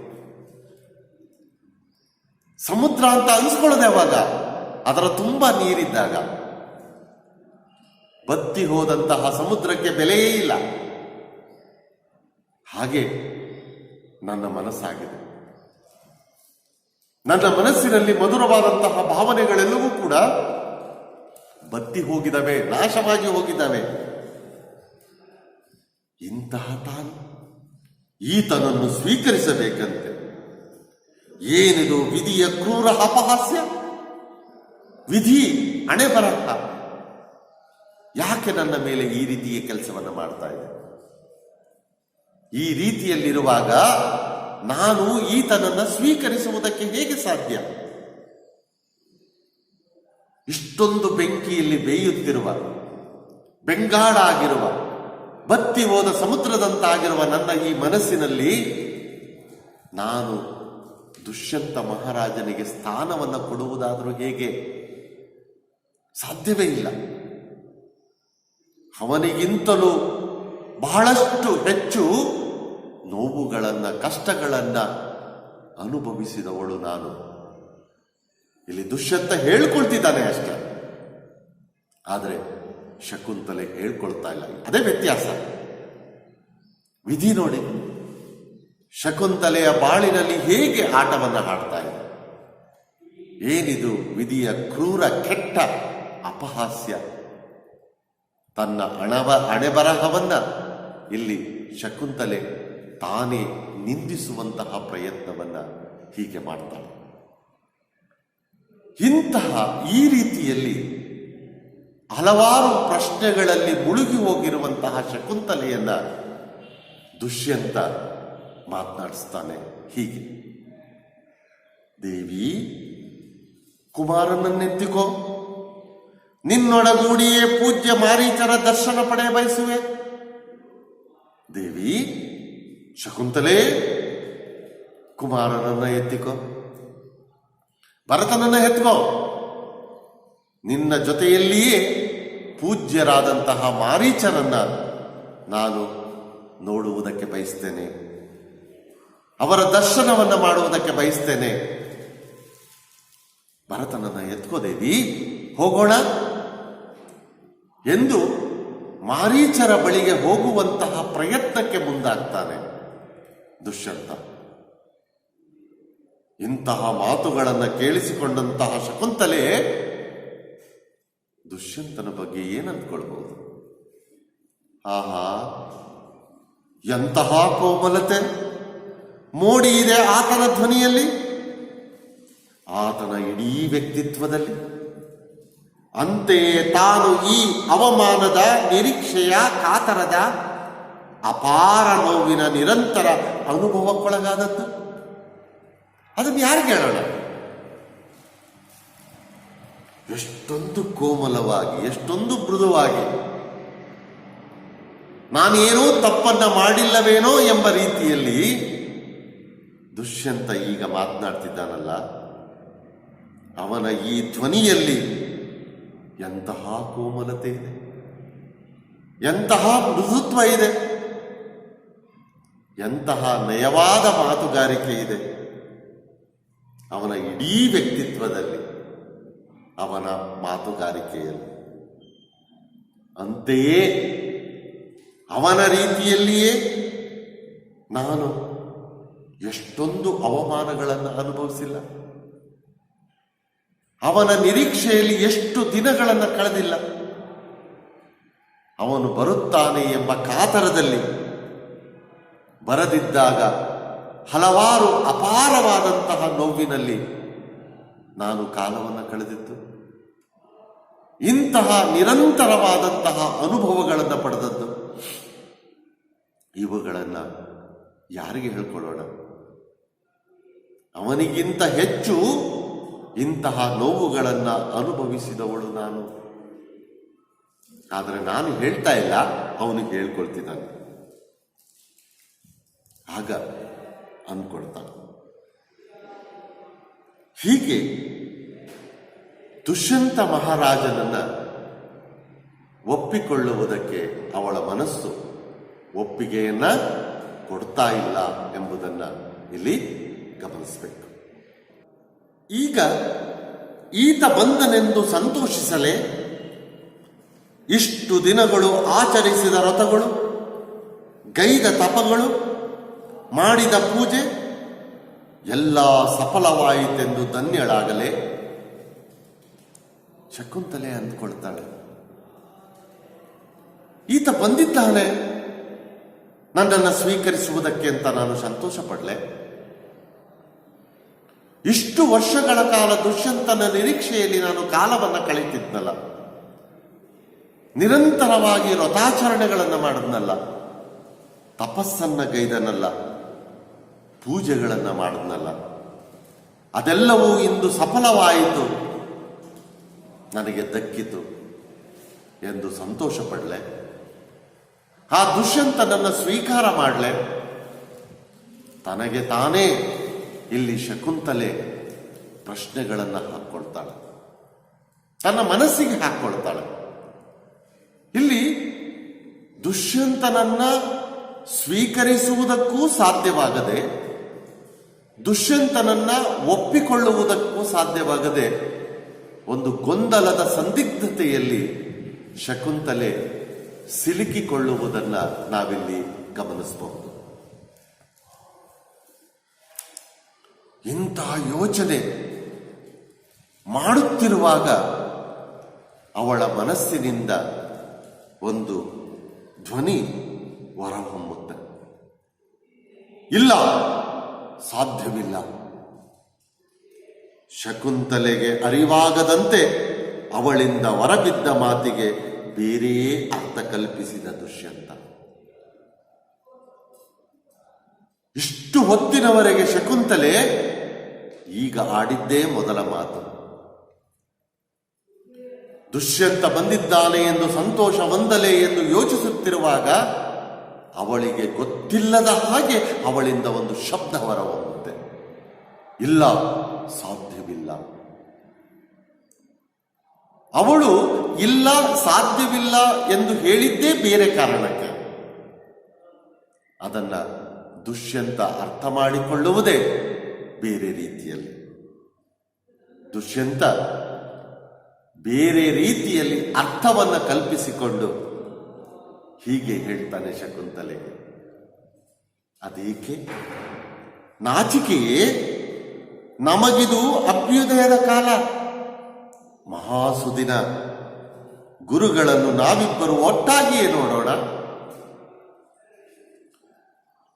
ಸಮುದ್ರ ಅಂತ ಅನಿಸ್ಕೊಳ್ಳೋದು ಯಾವಾಗ? ಅದರ ತುಂಬಾ ನೀರಿದ್ದಾಗ. ಬತ್ತಿ ಹೋದಂತಹ ಸಮುದ್ರಕ್ಕೆ ಬೆಲೆಯೇ ಇಲ್ಲ. ಹಾಗೆ ನನ್ನ ಮನಸ್ಸಾಗಿದೆ. ನನ್ನ ಮನಸ್ಸಿನಲ್ಲಿ ಮಧುರವಾದಂತಹ ಭಾವನೆಗಳೆಲ್ಲವೂ ಕೂಡ ಬತ್ತಿ ಹೋಗಿದವೆ, ನಾಶವಾಗಿ ಹೋಗಿದ್ದಾವೆ. ಇಂತಹ ತಾನು ಈತನನ್ನು ಸ್ವೀಕರಿಸಬೇಕಂತೆ. ಏನಿದು ವಿಧಿಯ ಕ್ರೂರ ಅಪಹಾಸ್ಯ? ವಿಧಿ ಹಣೆ ಬರಹ ಯಾಕೆ ನನ್ನ ಮೇಲೆ ಈ ರೀತಿಯ ಕೆಲಸವನ್ನು ಮಾಡ್ತಾ ಇದೆ? ಈ ರೀತಿಯಲ್ಲಿರುವಾಗ ನಾನು ಈತನನ್ನು ಸ್ವೀಕರಿಸುವುದಕ್ಕೆ ಹೇಗೆ ಸಾಧ್ಯ? ಇಷ್ಟೊಂದು ಬೆಂಕಿಯಲ್ಲಿ ಬೇಯುತ್ತಿರುವ, ಬೆಂಗಾಡಾಗಿರುವ, ಬತ್ತಿ ಹೋದ ಸಮುದ್ರದಂತಾಗಿರುವ ನನ್ನ ಈ ಮನಸ್ಸಿನಲ್ಲಿ ನಾನು ದುಷ್ಯಂತ ಮಹಾರಾಜನಿಗೆ ಸ್ಥಾನವನ್ನು ಕೊಡುವುದಾದರೂ ಹೇಗೆ? ಸಾಧ್ಯವೇ ಇಲ್ಲ. ಅವನಿಗಿಂತಲೂ ಬಹಳಷ್ಟು ಹೆಚ್ಚು ನೋವುಗಳನ್ನ, ಕಷ್ಟಗಳನ್ನ ಅನುಭವಿಸಿದವಳು ನಾನು. ಇಲ್ಲಿ ದುಷ್ಯಂತ ಹೇಳ್ಕೊಳ್ತಿದ್ದಾನೆ ಅಷ್ಟೇ, ಆದರೆ ಶಕುಂತಲೆ ಹೇಳ್ಕೊಳ್ತಾ ಇಲ್ಲ. ಅದೇ ವ್ಯತ್ಯಾಸ. ವಿಧಿ ನೋಡಿ, ಶಕುಂತಲೆಯ ಬಾಳಿನಲ್ಲಿ ಹೇಗೆ ಆಟವನ್ನು ಆಡ್ತಾ ಇದೆ. ಏನಿದು ವಿಧಿಯ ಕ್ರೂರ ಕೆಟ್ಟ ಅಪಹಾಸ್ಯ. ತನ್ನ ಹಣೆಬರಹವನ್ನ ಇಲ್ಲಿ ಶಕುಂತಲೆ ತಾನೇ ನಿಂದಿಸುವಂತಹ ಪ್ರಯತ್ನವನ್ನ ಹೀಗೆ ಮಾಡ್ತಾಳೆ. ಈ ರೀತಿಯಲ್ಲಿ ಹಲವಾರು ಪ್ರಶ್ನೆಗಳಲ್ಲಿ ಮುಳುಗಿ ಹೋಗಿರುವಂತಹ ಶಕುಂತಲೆಯನ್ನ ದುಷ್ಯಂತ ಮಾತನಾಡಿಸ್ತಾನೆ ಹೀಗೆ: ದೇವಿ, ಕುಮಾರನನ್ನೆತ್ತಿಕೋ, ನಿನ್ನೊಡಗೂಡಿಯೇ ಪೂಜ್ಯ ಮಾರೀಚರ ದರ್ಶನ ಪಡೆಯ ಬಯಸುವೆ. ದೇವಿ, ಶಕುಂತಲೆ, ಕುಮಾರನನ್ನ ಎತ್ತಿಕೋ, ಭರತನನ್ನ ಎತ್ಕೋ. ನಿನ್ನ ಜೊತೆಯಲ್ಲಿಯೇ ಪೂಜ್ಯರಾದಂತಹ ಮಾರೀಚರನ್ನ ನಾನು ನೋಡುವುದಕ್ಕೆ ಬಯಸ್ತೇನೆ, ಅವರ ದರ್ಶನವನ್ನ ಮಾಡುವುದಕ್ಕೆ ಬಯಸ್ತೇನೆ. ಭರತನನ್ನ ಎತ್ಕೋ ದೇವಿ, ಹೋಗೋಣ ಎಂದು ಮಾರೀಚರ ಬಳಿಗೆ ಹೋಗುವಂತಹ ಪ್ರಯತ್ನಕ್ಕೆ ಮುಂದಾಗ್ತಾನೆ ದುಷ್ಯಂತ. ಇಂತಹ ಮಾತುಗಳನ್ನು ಕೇಳಿಸಿಕೊಂಡಂತಹ ಶಕುಂತಲೆ ದುಷ್ಯಂತನ ಬಗ್ಗೆ ಏನಂದ್ಕೊಳ್ಬಹುದು? ಆಹಾ, ಎಂತಹ ಕೋಮಲತೆ ಮೋಡಿ ಇದೆ ಆತನ ಧ್ವನಿಯಲ್ಲಿ, ಆತನ ಇಡೀ ವ್ಯಕ್ತಿತ್ವದಲ್ಲಿ. ಅಂತೆಯೇ ತಾನು ಈ ಅವಮಾನದ, ನಿರೀಕ್ಷೆಯ, ಕಾತರದ, ಅಪಾರ ನೋವಿನ ನಿರಂತರ ಅನುಭವಕ್ಕೊಳಗಾದದ್ದು. ಅದನ್ನು ಯಾರಿಗೆ ಹೇಳೋಣ? ಎಷ್ಟೊಂದು ಕೋಮಲವಾಗಿ, ಎಷ್ಟೊಂದು ಮೃದುವಾಗಿ, ನಾನೇನೋ ತಪ್ಪನ್ನ ಮಾಡಿಲ್ಲವೇನೋ ಎಂಬ ರೀತಿಯಲ್ಲಿ ದುಷ್ಯಂತ ಈಗ ಮಾತನಾಡ್ತಿದ್ದಾನಲ್ಲ, ಅವನ ಈ ಧ್ವನಿಯಲ್ಲಿ ಎಂತಹ ಕೋಮಲತೆ ಇದೆ, ಎಂತಹ ಮೃದುತ್ವ ಇದೆ, ಎಂತಹ ನಯವಾದ ಮಾತುಗಾರಿಕೆ ಇದೆ ಅವನ ಇಡೀ ವ್ಯಕ್ತಿತ್ವದಲ್ಲಿ, ಅವನ ಮಾತುಗಾರಿಕೆಯಲ್ಲಿ. ಅಂತೆಯೇ ಅವನ ರೀತಿಯಲ್ಲಿಯೇ ನಾನು ಎಷ್ಟೊಂದು ಅವಮಾನಗಳನ್ನು ಅನುಭವಿಸಿಲ್ಲ, ಅವನ ನಿರೀಕ್ಷೆಯಲ್ಲಿ ಎಷ್ಟು ದಿನಗಳನ್ನು ಕಳೆದಿಲ್ಲ. ಅವನು ಬರುತ್ತಾನೆ ಎಂಬ ಕಾತರದಲ್ಲಿ ಬರದಿದ್ದಾಗ ಹಲವಾರು ಅಪಾರವಾದಂತಹ ನೋವಿನಲ್ಲಿ ನಾನು ಕಾಲವನ್ನು ಕಳೆದಿದ್ದು, ಇಂತಹ ನಿರಂತರವಾದಂತಹ ಅನುಭವಗಳನ್ನು ಪಡೆದದ್ದು. ಇವುಗಳನ್ನು ಯಾರಿಗೆ ಹೇಳ್ಕೊಳ್ಳೋಣ? ಅವನಿಗಿಂತ ಹೆಚ್ಚು ಇಂತಹ ನೋವುಗಳನ್ನು ಅನುಭವಿಸಿದವಳು ನಾನು. ಆದರೆ ನಾನು ಹೇಳ್ತಾ ಇಲ್ಲ, ಅವನಿಗೆ ಹೇಳ್ಕೊಳ್ತಿದ್ದಾನೆ. ಆಗ ಅಂದ್ಕೊಳ್ತಾನೆ. ಹೀಗೆ ದುಷ್ಯಂತ ಮಹಾರಾಜನನ್ನ ಒಪ್ಪಿಕೊಳ್ಳುವುದಕ್ಕೆ ಅವಳ ಮನಸ್ಸು ಒಪ್ಪಿಗೆಯನ್ನ ಕೊಡ್ತಾ ಇಲ್ಲ ಎಂಬುದನ್ನ ಇಲ್ಲಿ ಗಮನಿಸಬೇಕು. ಈಗ ಈತ ಬಂದನೆಂದು ಸಂತೋಷಿಸಲೇ ಇಷ್ಟು ದಿನಗಳು ಆಚರಿಸಿದ ವ್ರತಗಳು, ಗೈದ ತಪಗಳು, ಮಾಡಿದ ಪೂಜೆ ಎಲ್ಲ ಸಫಲವಾಯಿತೆಂದು ಧನ್ಯಳಾಗಲೇ ಶಕುಂತಲೆ ಅಂದ್ಕೊಳ್ತಾಳೆ. ಈತ ಬಂದಿದ್ದಾನೆ ನನ್ನನ್ನು ಸ್ವೀಕರಿಸುವುದಕ್ಕೆ ಅಂತ ನಾನು ಸಂತೋಷ ಪಡಲೆ. ಇಷ್ಟು ವರ್ಷಗಳ ಕಾಲ ದುಷ್ಯಂತನ ನಿರೀಕ್ಷೆಯಲ್ಲಿ ನಾನು ಕಾಲವನ್ನು ಕಳೀತಿದ್ನಲ್ಲ, ನಿರಂತರವಾಗಿ ವ್ರತಾಚರಣೆಗಳನ್ನು ಮಾಡಿದ್ನಲ್ಲ, ತಪಸ್ಸನ್ನ ಗೈದನಲ್ಲ, ಪೂಜೆಗಳನ್ನು ಮಾಡಿದ್ನಲ್ಲ, ಅದೆಲ್ಲವೂ ಇಂದು ಸಫಲವಾಯಿತು, ನನಗೆ ದಕ್ಕಿತು ಎಂದು ಸಂತೋಷ ಪಡಲೆ. ಆ ದುಷ್ಯಂತನನ್ನು ಸ್ವೀಕಾರ ಮಾಡಲೆ. ತನಗೆ ತಾನೇ ಇಲ್ಲಿ ಶಕುಂತಲೆ ಪ್ರಶ್ನೆಗಳನ್ನು ಹಾಕ್ಕೊಳ್ತಾಳೆ, ತನ್ನ ಮನಸ್ಸಿಗೆ ಹಾಕ್ಕೊಳ್ತಾಳೆ. ಇಲ್ಲಿ ದುಷ್ಯಂತನನ್ನ ಸ್ವೀಕರಿಸುವುದಕ್ಕೂ ಸಾಧ್ಯವಾಗದೆ, ದುಷ್ಯಂತನನ್ನ ಒಪ್ಪಿಕೊಳ್ಳುವುದಕ್ಕೂ ಸಾಧ್ಯವಾಗದೆ ಒಂದು ಗೊಂದಲದ ಸಂದಿಗ್ಧತೆಯಲ್ಲಿ ಶಕುಂತಲೆ ಸಿಲುಕಿಕೊಳ್ಳುವುದನ್ನು ನಾವಿಲ್ಲಿ ಗಮನಿಸಬಹುದು. ಇಂತಹ ಯೋಚನೆ ಮಾಡುತ್ತಿರುವಾಗ ಅವಳ ಮನಸ್ಸಿನಿಂದ ಒಂದು ಧ್ವನಿ ಹೊರಹೊಮ್ಮುತ್ತೆ. ಇಲ್ಲ, ಸಾಧ್ಯವಿಲ್ಲ. ಶಕುಂತಲೆಗೆ ಅರಿವಾಗದಂತೆ ಅವಳಿಂದ ಹೊರಬಿದ್ದ ಮಾತಿಗೆ ಬೇರೆಯೇ ಅರ್ಥ ಕಲ್ಪಿಸಿದ ದುಷ್ಯಂತ. ಇಷ್ಟು ಹೊತ್ತಿನವರೆಗೆ ಶಕುಂತಲೆ ಈಗ ಆಡಿದ್ದೇ ಮೊದಲ ಮಾತು. ದುಷ್ಯಂತ ಬಂದಿದ್ದಾನೆ ಎಂದು ಸಂತೋಷ ಹೊಂದಲೇ ಎಂದು ಯೋಚಿಸುತ್ತಿರುವಾಗ ಅವಳಿಗೆ ಗೊತ್ತಿಲ್ಲದ ಹಾಗೆ ಅವಳಿಂದ ಒಂದು ಶಬ್ದ ಹೊರಹೊಮ್ಮುತ್ತೆ. ಇಲ್ಲ, ಸಾಧ್ಯವಿಲ್ಲ. ಅವಳು ಇಲ್ಲ, ಸಾಧ್ಯವಿಲ್ಲ ಎಂದು ಹೇಳಿದ್ದೇ ಬೇರೆ ಕಾರಣಕ್ಕೆ. ಅದನ್ನ ದುಷ್ಯಂತ ಅರ್ಥ ಮಾಡಿಕೊಳ್ಳುವುದೇ ಬೇರೆ ರೀತಿಯಲ್ಲಿ. ದುಷ್ಯಂತ ಬೇರೆ ರೀತಿಯಲ್ಲಿ ಅರ್ಥವನ್ನ ಕಲ್ಪಿಸಿಕೊಂಡು ಹೀಗೆ ಹೇಳ್ತಾನೆ ಶಕುಂತಲೆಗೆ. ಅದೇಕೆ? ನಾಚಿಕೆಯೇ? ನಮಗಿದು ಅಭ್ಯುದಯದ ಕಾಲ, ಮಹಾಸುದಿನ. ಗುರುಗಳನ್ನು ನಾವಿಬ್ಬರು ಒಟ್ಟಾಗಿಯೇ ನೋಡೋಣ.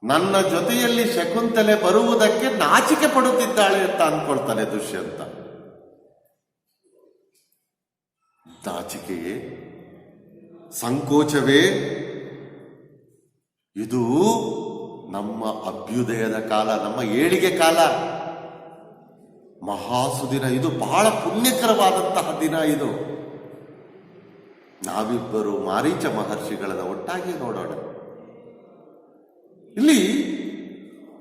ನನ್ನ ಜೊತೆಯಲ್ಲಿ ಶಕುಂತಲೆ ಬರುವುದಕ್ಕೆ ನಾಚಿಕೆ ಪಡುತ್ತಿದ್ದಾಳೆ ಅಂತ ಅಂದ್ಕೊಳ್ತಾನೆ ದುಷ್ಯಂತ. ನಾಚಿಕೆಯೇ? ಸಂಕೋಚವೇ? ಇದು ನಮ್ಮ ಅಭ್ಯುದಯದ ಕಾಲ, ನಮ್ಮ ಏಳಿಗೆ ಕಾಲ, ಮಹಾಸುದಿನ. ಇದು ಬಹಳ ಪುಣ್ಯಕರವಾದಂತಹ ದಿನ. ಇದು ನಾವಿಬ್ಬರು ಮಾರೀಚ ಮಹರ್ಷಿಗಳನ್ನ ಒಟ್ಟಾಗಿ ನೋಡೋಣ. ಇಲ್ಲಿ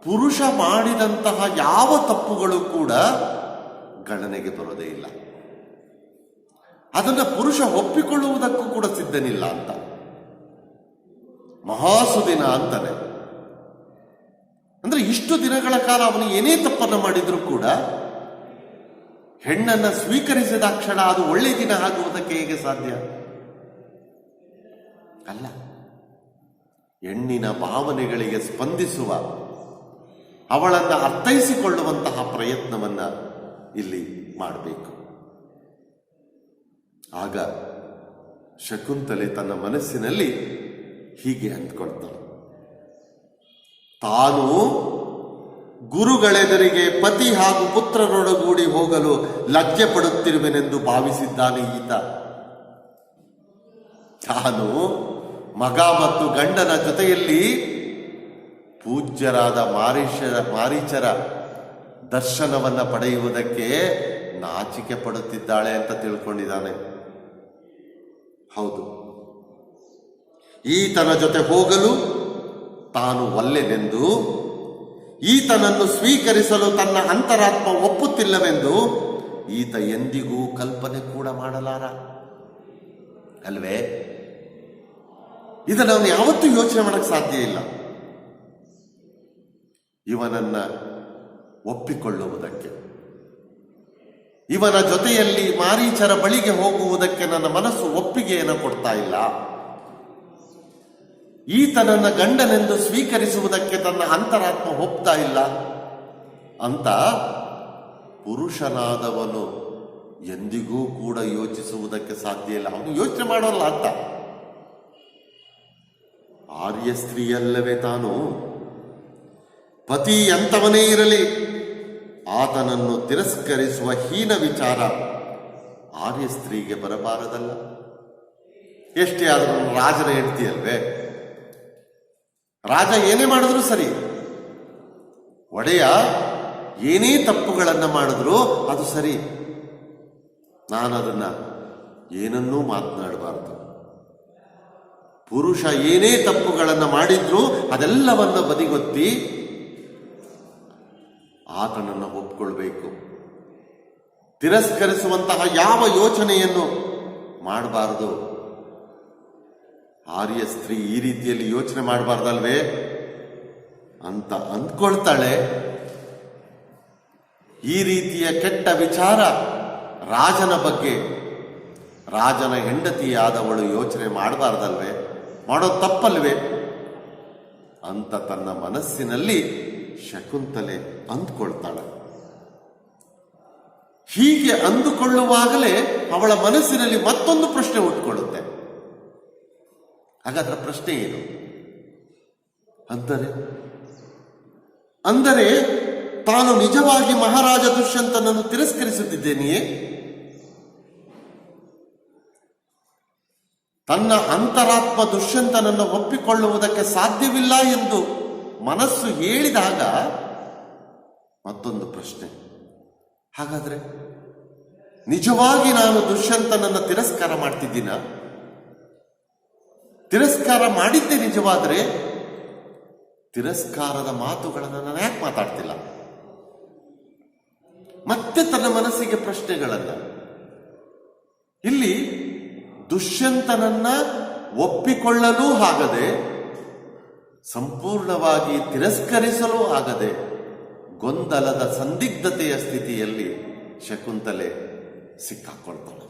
ಪುರುಷ ಮಾಡಿದಂತಹ ಯಾವ ತಪ್ಪುಗಳು ಕೂಡ ಗಣನೆಗೆ ಬರೋದೇ ಇಲ್ಲ. ಅದನ್ನ ಪುರುಷ ಒಪ್ಪಿಕೊಳ್ಳುವುದಕ್ಕೂ ಕೂಡ ಸಿದ್ಧನಿಲ್ಲ ಅಂತ. ಮಹಾಸುದಿನ ಅಂತಾನೆ. ಅಂದ್ರೆ ಇಷ್ಟು ದಿನಗಳ ಕಾಲ ಅವನು ಏನೇ ತಪ್ಪನ್ನು ಮಾಡಿದ್ರೂ ಕೂಡ ಹೆಣ್ಣನ್ನ ಸ್ವೀಕರಿಸಿದ ಕ್ಷಣ ಅದು ಒಳ್ಳೆ ದಿನ ಆಗುವುದಕ್ಕೆ ಹೇಗೆ ಸಾಧ್ಯ? ಅಲ್ಲ. ಹೆಣ್ಣಿನ ಭಾವನೆಗಳಿಗೆ ಸ್ಪಂದಿಸುವ, ಅವಳನ್ನು ಅರ್ಥೈಸಿಕೊಳ್ಳುವಂತಹ ಪ್ರಯತ್ನವನ್ನ ಇಲ್ಲಿ ಮಾಡಬೇಕು. ಆಗ ಶಕುಂತಲೆ ತನ್ನ ಮನಸ್ಸಿನಲ್ಲಿ ಹೀಗೆ ಅಂದ್ಕೊಳ್ತಾಳೆ. ತಾನು ಗುರುಗಳೆದರಿಗೆ ಪತಿ ಹಾಗೂ ಪುತ್ರರೊಡಗೂಡಿ ಹೋಗಲು ಲಜ್ಜೆ ಪಡುತ್ತಿರುವೆನೆಂದು ಭಾವಿಸಿದ್ದಾನೆ ಈತ. ತಾನು ಮಗ ಮತ್ತು ಗಂಡನ ಜೊತೆಯಲ್ಲಿ ಪೂಜ್ಯರಾದ ಮಾರೀಚರ ದರ್ಶನವನ್ನ ಪಡೆಯುವುದಕ್ಕೆ ನಾಚಿಕೆ ಪಡುತ್ತಿದ್ದಾಳೆ ಅಂತ ತಿಳ್ಕೊಂಡಿದ್ದಾನೆ. ಹೌದು, ಈತನ ಜೊತೆ ಹೋಗಲು ತಾನು ಒಲ್ಲೆನೆಂದು, ಈತನನ್ನು ಸ್ವೀಕರಿಸಲು ತನ್ನ ಅಂತರಾತ್ಮ ಒಪ್ಪುತ್ತಿಲ್ಲವೆಂದು ಈತ ಎಂದಿಗೂ ಕಲ್ಪನೆ ಕೂಡ ಮಾಡಲಾರ ಅಲ್ವೇ? ಇದನ್ನು ಅವನು ಯಾವತ್ತೂ ಯೋಚನೆ ಮಾಡಕ್ಕೆ ಸಾಧ್ಯ ಇಲ್ಲ. ಇವನನ್ನ ಒಪ್ಪಿಕೊಳ್ಳುವುದಕ್ಕೆ, ಇವನ ಜೊತೆಯಲ್ಲಿ ಮಾರೀಚರ ಬಳಿಗೆ ಹೋಗುವುದಕ್ಕೆ ನನ್ನ ಮನಸ್ಸು ಒಪ್ಪಿಗೆಯನ್ನು ಕೊಡ್ತಾ ಇಲ್ಲ. ಈತನನ್ನ ಗಂಡನೆಂದು ಸ್ವೀಕರಿಸುವುದಕ್ಕೆ ತನ್ನ ಅಂತರಾತ್ಮ ಒಪ್ತಾ ಇಲ್ಲ ಅಂತ ಪುರುಷನಾದವನು ಎಂದಿಗೂ ಕೂಡ ಯೋಚಿಸುವುದಕ್ಕೆ ಸಾಧ್ಯ ಇಲ್ಲ. ಅವನು ಯೋಚನೆ ಮಾಡೋಲ್ಲ ಅಂತ. ಆರ್ಯ ಸ್ತ್ರೀಯಲ್ಲವೇ ತಾನು? ಪತಿ ಎಂತವನೇ ಇರಲಿ, ಆತನನ್ನು ತಿರಸ್ಕರಿಸುವ ಹೀನ ವಿಚಾರ ಆರ್ಯ ಸ್ತ್ರೀಗೆ ಬರಬಾರದಲ್ಲ. ಎಷ್ಟೇ ಆದರೂ ರಾಜನ ಹೆಂಡತಿ ಅಲ್ವೇ? ರಾಜ ಏನೇ ಮಾಡಿದ್ರು ಸರಿ, ಒಡೆಯ ಏನೇ ತಪ್ಪುಗಳನ್ನ ಮಾಡಿದ್ರು ಅದು ಸರಿ. ನಾನದನ್ನ ಏನನ್ನೂ ಮಾತನಾಡಬಾರದು. ಪುರುಷ ಏನೇ ತಪ್ಪುಗಳನ್ನು ಮಾಡಿದ್ರು ಅದೆಲ್ಲವನ್ನ ಬದಿಗೊತ್ತಿ ಆತನನ್ನು ಒಪ್ಕೊಳ್ಬೇಕು. ತಿರಸ್ಕರಿಸುವಂತಹ ಯಾವ ಯೋಚನೆಯನ್ನು ಮಾಡಬಾರದು. ಆರ್ಯ ಸ್ತ್ರೀ ಈ ರೀತಿಯಲ್ಲಿ ಯೋಚನೆ ಮಾಡಬಾರ್ದಲ್ವೇ ಅಂತ ಅಂದ್ಕೊಳ್ತಾಳೆ. ಈ ರೀತಿಯ ಕೆಟ್ಟ ವಿಚಾರ ರಾಜನ ಬಗ್ಗೆ, ರಾಜನ ಹೆಂಡತಿಯಾದವಳು ಯೋಚನೆ ಮಾಡಬಾರ್ದಲ್ವೇ? ಮಾಡೋದು ತಪ್ಪಲ್ವೇ ಅಂತ ತನ್ನ ಮನಸ್ಸಿನಲ್ಲಿ ಶಕುಂತಲೆ ಅಂದ್ಕೊಳ್ತಾಳೆ. ಹೀಗೆ ಅಂದುಕೊಳ್ಳುವಾಗಲೇ ಅವಳ ಮನಸ್ಸಿನಲ್ಲಿ ಮತ್ತೊಂದು ಪ್ರಶ್ನೆ ಹುಟ್ಟುಕೊಳ್ಳುತ್ತೆ. ಹಾಗಾದ್ರೆ ಪ್ರಶ್ನೆ ಏನು? ಅಂದರೆ ತಾನು ನಿಜವಾಗಿ ಮಹಾರಾಜ ದುಷ್ಯಂತನನ್ನು ತಿರಸ್ಕರಿಸುತ್ತಿದ್ದೇನೆಯೇ? ತನ್ನ ಅಂತರಾತ್ಮ ದುಷ್ಯಂತನನ್ನು ಒಪ್ಪಿಕೊಳ್ಳುವುದಕ್ಕೆ ಸಾಧ್ಯವಿಲ್ಲ ಎಂದು ಮನಸ್ಸು ಹೇಳಿದಾಗ ಮತ್ತೊಂದು ಪ್ರಶ್ನೆ. ಹಾಗಾದ್ರೆ ನಿಜವಾಗಿ ನಾನು ದುಷ್ಯಂತನನ್ನು ತಿರಸ್ಕಾರ ಮಾಡ್ತಿದ್ದೀನ? ತಿರಸ್ಕಾರ ಮಾಡಿದ್ದೆ ನಿಜವಾದರೆ ತಿರಸ್ಕಾರದ ಮಾತುಗಳನ್ನು ನಾನು ಯಾಕೆ ಮಾತಾಡ್ತಿಲ್ಲ? ಮತ್ತೆ ತನ್ನ ಮನಸ್ಸಿಗೆ ಪ್ರಶ್ನೆಗಳನ್ನ. ಇಲ್ಲಿ ದುಷ್ಯಂತನನ್ನ ಒಪ್ಪಿಕೊಳ್ಳಲೂ ಆಗದೆ, ಸಂಪೂರ್ಣವಾಗಿ ತಿರಸ್ಕರಿಸಲೂ ಆಗದೆ, ಗೊಂದಲದ ಸಂದಿಗ್ಧತೆಯ ಸ್ಥಿತಿಯಲ್ಲಿ ಶಕುಂತಲೆ ಸಿಕ್ಕಾಕೊಳ್ತಾಳೆ.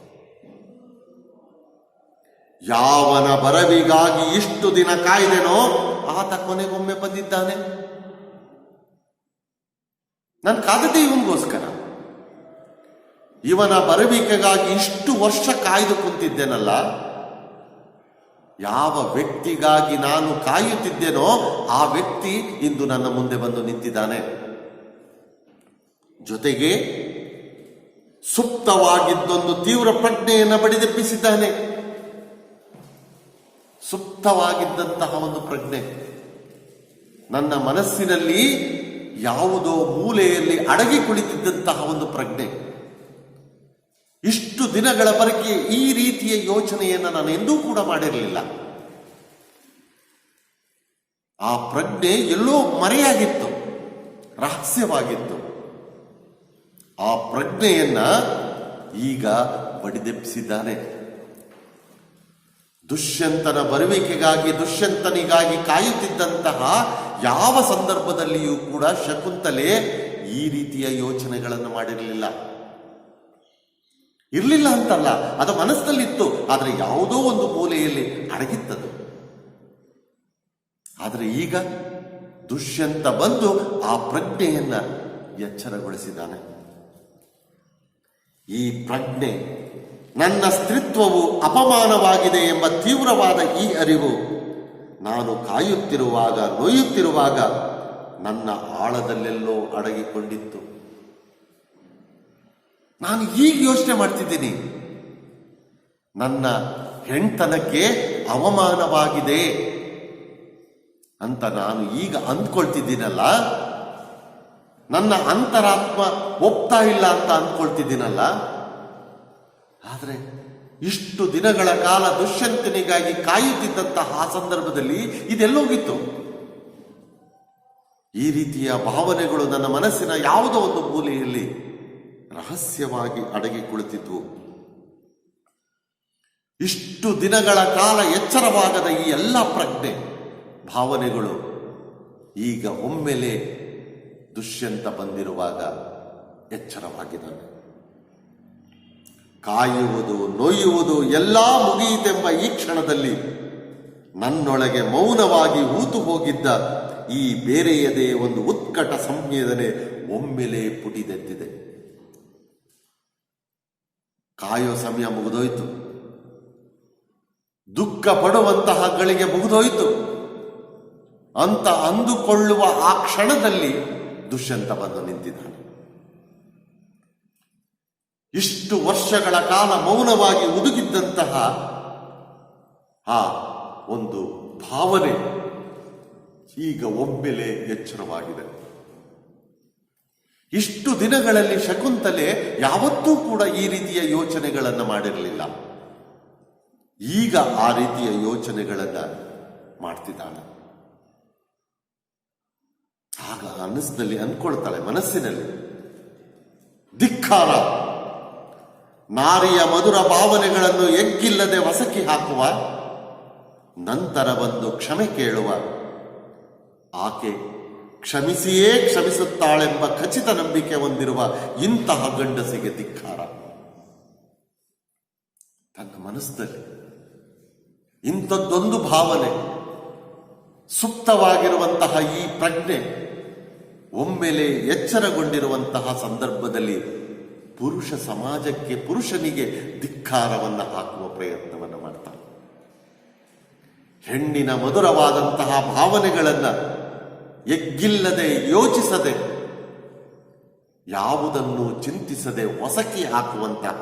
ಯಾವನ ಬರವಿಗಾಗಿ ಇಷ್ಟು ದಿನ ಕಾಯ್ದೆನೋ ಆತ ಕೊನೆಗೊಮ್ಮೆ ಬಂದಿದ್ದಾನೆ. ನಾನು ಕಾದದೆ ಇವನಿಗೋಸ್ಕರ. ಇವನ ಬರುವಿಕೆಗಾಗಿ ಇಷ್ಟು ವರ್ಷ ಕಾಯ್ದು ಕುಂತಿದ್ದೇನಲ್ಲ, ಯಾವ ವ್ಯಕ್ತಿಗಾಗಿ ನಾನು ಕಾಯುತ್ತಿದ್ದೇನೋ ಆ ವ್ಯಕ್ತಿ ಇಂದು ನನ್ನ ಮುಂದೆ ಬಂದು ನಿಂತಿದ್ದಾನೆ. ಜೊತೆಗೆ ಸುಪ್ತವಾಗಿದ್ದೊಂದು ತೀವ್ರ ಪ್ರಜ್ಞೆಯನ್ನು ಬಡಿದೆಬ್ಬಿಸಿದ್ದಾನೆ. ಸುಪ್ತವಾಗಿದ್ದಂತಹ ಒಂದು ಪ್ರಜ್ಞೆ ನನ್ನ ಮನಸ್ಸಿನಲ್ಲಿ ಯಾವುದೋ ಮೂಲೆಯಲ್ಲಿ ಅಡಗಿ ಕುಳಿತಿದ್ದಂತಹ ಒಂದು ಪ್ರಜ್ಞೆ. ಇಷ್ಟು ದಿನಗಳವರೆಗೆ ಈ ರೀತಿಯ ಯೋಚನೆಯನ್ನು ನಾನು ಎಂದೂ ಕೂಡ ಮಾಡಿರಲಿಲ್ಲ. ಆ ಪ್ರಜ್ಞೆ ಎಲ್ಲೋ ಮರೆಯಾಗಿತ್ತು, ರಹಸ್ಯವಾಗಿತ್ತು. ಆ ಪ್ರಜ್ಞೆಯನ್ನ ಈಗ ಬಡಿದೆಬ್ಬಿಸಿದ್ದಾನೆ. ದುಷ್ಯಂತನ ಬರುವಿಕೆಗಾಗಿ, ದುಷ್ಯಂತನಿಗಾಗಿ ಕಾಯುತ್ತಿದ್ದಂತಹ ಯಾವ ಸಂದರ್ಭದಲ್ಲಿಯೂ ಕೂಡ ಶಕುಂತಲೆ ಈ ರೀತಿಯ ಯೋಚನೆಗಳನ್ನು ಮಾಡಿರಲಿಲ್ಲ. ಇರಲಿಲ್ಲ ಅಂತಲ್ಲ, ಅದು ಮನಸ್ಸಲ್ಲಿತ್ತು, ಆದರೆ ಯಾವುದೋ ಒಂದು ಮೂಲೆಯಲ್ಲಿ ಅಡಗಿತ್ತದು. ಆದರೆ ಈಗ ದುಷ್ಯಂತ ಬಂದು ಆ ಪ್ರಜ್ಞೆಯನ್ನ ಎಚ್ಚರಗೊಳಿಸಿದ್ದಾನೆ. ಈ ಪ್ರಜ್ಞೆ, ನನ್ನ ಸ್ತ್ರೀತ್ವವು ಅಪಮಾನವಾಗಿದೆ ಎಂಬ ತೀವ್ರವಾದ ಈ ಅರಿವು ನಾನು ಕಾಯುತ್ತಿರುವಾಗ, ನೋಯುತ್ತಿರುವಾಗ ನನ್ನ ಆಳದಲ್ಲೆಲ್ಲೋ ಅಡಗಿಕೊಂಡಿತ್ತು. ನಾನು ಈಗ ಯೋಚನೆ ಮಾಡ್ತಿದ್ದೀನಿ, ನನ್ನ ಹೆಣ್ತನಕ್ಕೆ ಅವಮಾನವಾಗಿದೆ ಅಂತ ನಾನು ಈಗ ಅಂದ್ಕೊಳ್ತಿದ್ದೀನಲ್ಲ, ನನ್ನ ಅಂತರಾತ್ಮ ಒಪ್ತಾ ಇಲ್ಲ ಅಂತ ಅಂದ್ಕೊಳ್ತಿದ್ದೀನಲ್ಲ. ಆದರೆ ಇಷ್ಟು ದಿನಗಳ ಕಾಲ ದುಷ್ಯಂತನಿಗಾಗಿ ಕಾಯುತ್ತಿದ್ದಂತಹ ಆ ಸಂದರ್ಭದಲ್ಲಿ ಇದೆಲ್ಲೋಗಿತ್ತು? ಈ ರೀತಿಯ ಭಾವನೆಗಳು ನನ್ನ ಮನಸ್ಸಿನ ಯಾವುದೋ ಒಂದು ಮೂಲೆಯಲ್ಲಿ ರಹಸ್ಯವಾಗಿ ಅಡಗಿ ಕುಳಿತಿದ್ವು. ಇಷ್ಟು ದಿನಗಳ ಕಾಲ ಎಚ್ಚರವಾಗದ ಈ ಎಲ್ಲ ಪ್ರಜ್ಞೆ, ಭಾವನೆಗಳು ಈಗ ಒಮ್ಮೆಲೆ ದುಷ್ಯಂತ ಬಂದಿರುವಾಗ ಎಚ್ಚರವಾಗಿದ್ದಾನೆ. ಕಾಯುವುದು, ನೋಯುವುದು ಎಲ್ಲ ಮುಗಿಯಿತೆಂಬ ಈ ಕ್ಷಣದಲ್ಲಿ ನನ್ನೊಳಗೆ ಮೌನವಾಗಿ ಹೂತು ಹೋಗಿದ್ದ ಈ ಬೇರೆಯದೇ ಒಂದು ಉತ್ಕಟ ಸಂವೇದನೆ ಒಮ್ಮೆಲೆ ಪುಟಿದೆದ್ದಿದೆ. ಕಾಯೋ ಸಮಯ ಮುಗಿದೋಯ್ತು, ದುಃಖ ಪಡುವಂತಹ ಗಳಿಗೆ ಮುಗಿದೋಯ್ತು ಅಂತ ಅಂದುಕೊಳ್ಳುವ ಆ ಕ್ಷಣದಲ್ಲಿ ದುಷ್ಯಂತ ಬಂದು ನಿಂತಿದ್ದಾನೆ. ಇಷ್ಟು ವರ್ಷಗಳ ಕಾಲ ಮೌನವಾಗಿ ಉದುಗಿದ್ದಂತಹ ಆ ಒಂದು ಭಾವನೆ ಈಗ ಒಮ್ಮೆಲೆ ಎಚ್ಚರವಾಗಿದೆ. ಇಷ್ಟು ದಿನಗಳಲ್ಲಿ ಶಕುಂತಲೆ ಯಾವತ್ತೂ ಕೂಡ ಈ ರೀತಿಯ ಯೋಚನೆಗಳನ್ನು ಮಾಡಿರಲಿಲ್ಲ. ಈಗ ಆ ರೀತಿಯ ಯೋಚನೆಗಳನ್ನು ಮಾಡ್ತಿದ್ದಾಳೆ. ಆಗ ಮನಸ್ಸಿನಲ್ಲಿ ಅನ್ಕೊಳ್ತಾಳೆ, ಮನಸ್ಸಿನಲ್ಲಿ ಧಿಕ್ಕಾರ, ನಾರಿಯ ಮಧುರ ಭಾವನೆಗಳನ್ನು ಎಗ್ಗಿಲ್ಲದೆ ವಸಕಿ ಹಾಕುವ, ನಂತರ ಬಂದು ಕ್ಷಮೆ ಕೇಳುವ, ಆಕೆ ಕ್ಷಮಿಸಿಯೇ ಕ್ಷಮಿಸುತ್ತಾಳೆಂಬ ಖಚಿತ ನಂಬಿಕೆ ಹೊಂದಿರುವ ಇಂತಹ ಗಂಡಸಿಗೆ ಧಿಕ್ಕಾರ. ತನ್ನ ಮನಸ್ಸಿನಲ್ಲಿ ಇಂಥದ್ದೊಂದು ಭಾವನೆ, ಸುಪ್ತವಾಗಿರುವಂತಹ ಈ ಪ್ರಜ್ಞೆ ಒಮ್ಮೆಲೆ ಎಚ್ಚರಗೊಂಡಿರುವಂತಹ ಸಂದರ್ಭದಲ್ಲಿ ಪುರುಷ ಸಮಾಜಕ್ಕೆ, ಪುರುಷನಿಗೆ ಧಿಕ್ಕಾರವನ್ನು ಹಾಕುವ ಪ್ರಯತ್ನವನ್ನು ಮಾಡ್ತಾನೆ. ಹೆಣ್ಣಿನ ಮಧುರವಾದಂತಹ ಭಾವನೆಗಳನ್ನು ಎಗ್ಗಿಲ್ಲದೆ, ಯೋಚಿಸದೆ, ಯಾವುದನ್ನು ಚಿಂತಿಸದೆ ಒಸಕಿ ಹಾಕುವಂತಹ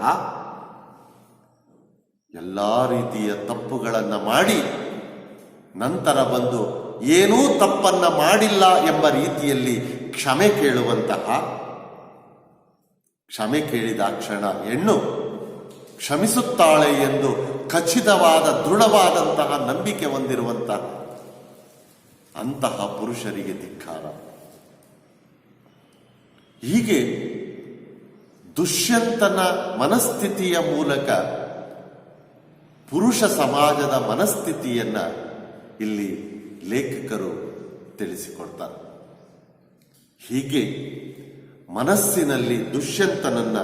ಎಲ್ಲ ರೀತಿಯ ತಪ್ಪುಗಳನ್ನು ಮಾಡಿ ನಂತರ ಬಂದು ಏನೂ ತಪ್ಪನ್ನ ಮಾಡಿಲ್ಲ ಎಂಬ ರೀತಿಯಲ್ಲಿ ಕ್ಷಮೆ ಕೇಳುವಂತಹ, ಕ್ಷಮೆ ಕೇಳಿದ ಕ್ಷಣ ಹೆಣ್ಣು ಕ್ಷಮಿಸುತ್ತಾಳೆ ಎಂದು ಖಚಿತವಾದ, ದೃಢವಾದಂತಹ ನಂಬಿಕೆ ಹೊಂದಿರುವಂತಹ ಅಂತಹ ಪುರುಷರಿಗೆ ಧಿಕ್ಕಾರ. ಹೀಗೆ ದುಷ್ಯಂತನ ಮನಸ್ಥಿತಿಯ ಮೂಲಕ ಪುರುಷ ಸಮಾಜದ ಮನಸ್ಥಿತಿಯನ್ನ ಇಲ್ಲಿ ಲೇಖಕರು ತಿಳಿಸಿಕೊಡ್ತಾರೆ. ಹೀಗೆ ಮನಸ್ಸಿನಲ್ಲಿ ದುಷ್ಯಂತನನ್ನ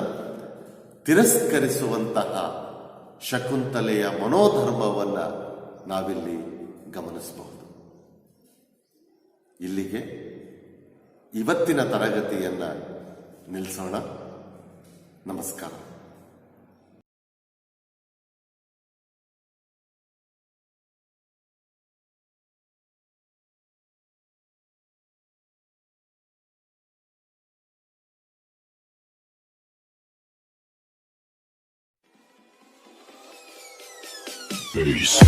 ತಿರಸ್ಕರಿಸುವಂತಹ ಶಕುಂತಲೆಯ ಮನೋಧರ್ಮವನ್ನ ನಾವಿಲ್ಲಿ ಗಮನಿಸಬಹುದು. ಇಲ್ಲಿಗೆ ಇವತ್ತಿನ ತರಗತಿಯನ್ನ ನಿಲ್ಲಿಸೋಣ. ನಮಸ್ಕಾರ. Peace.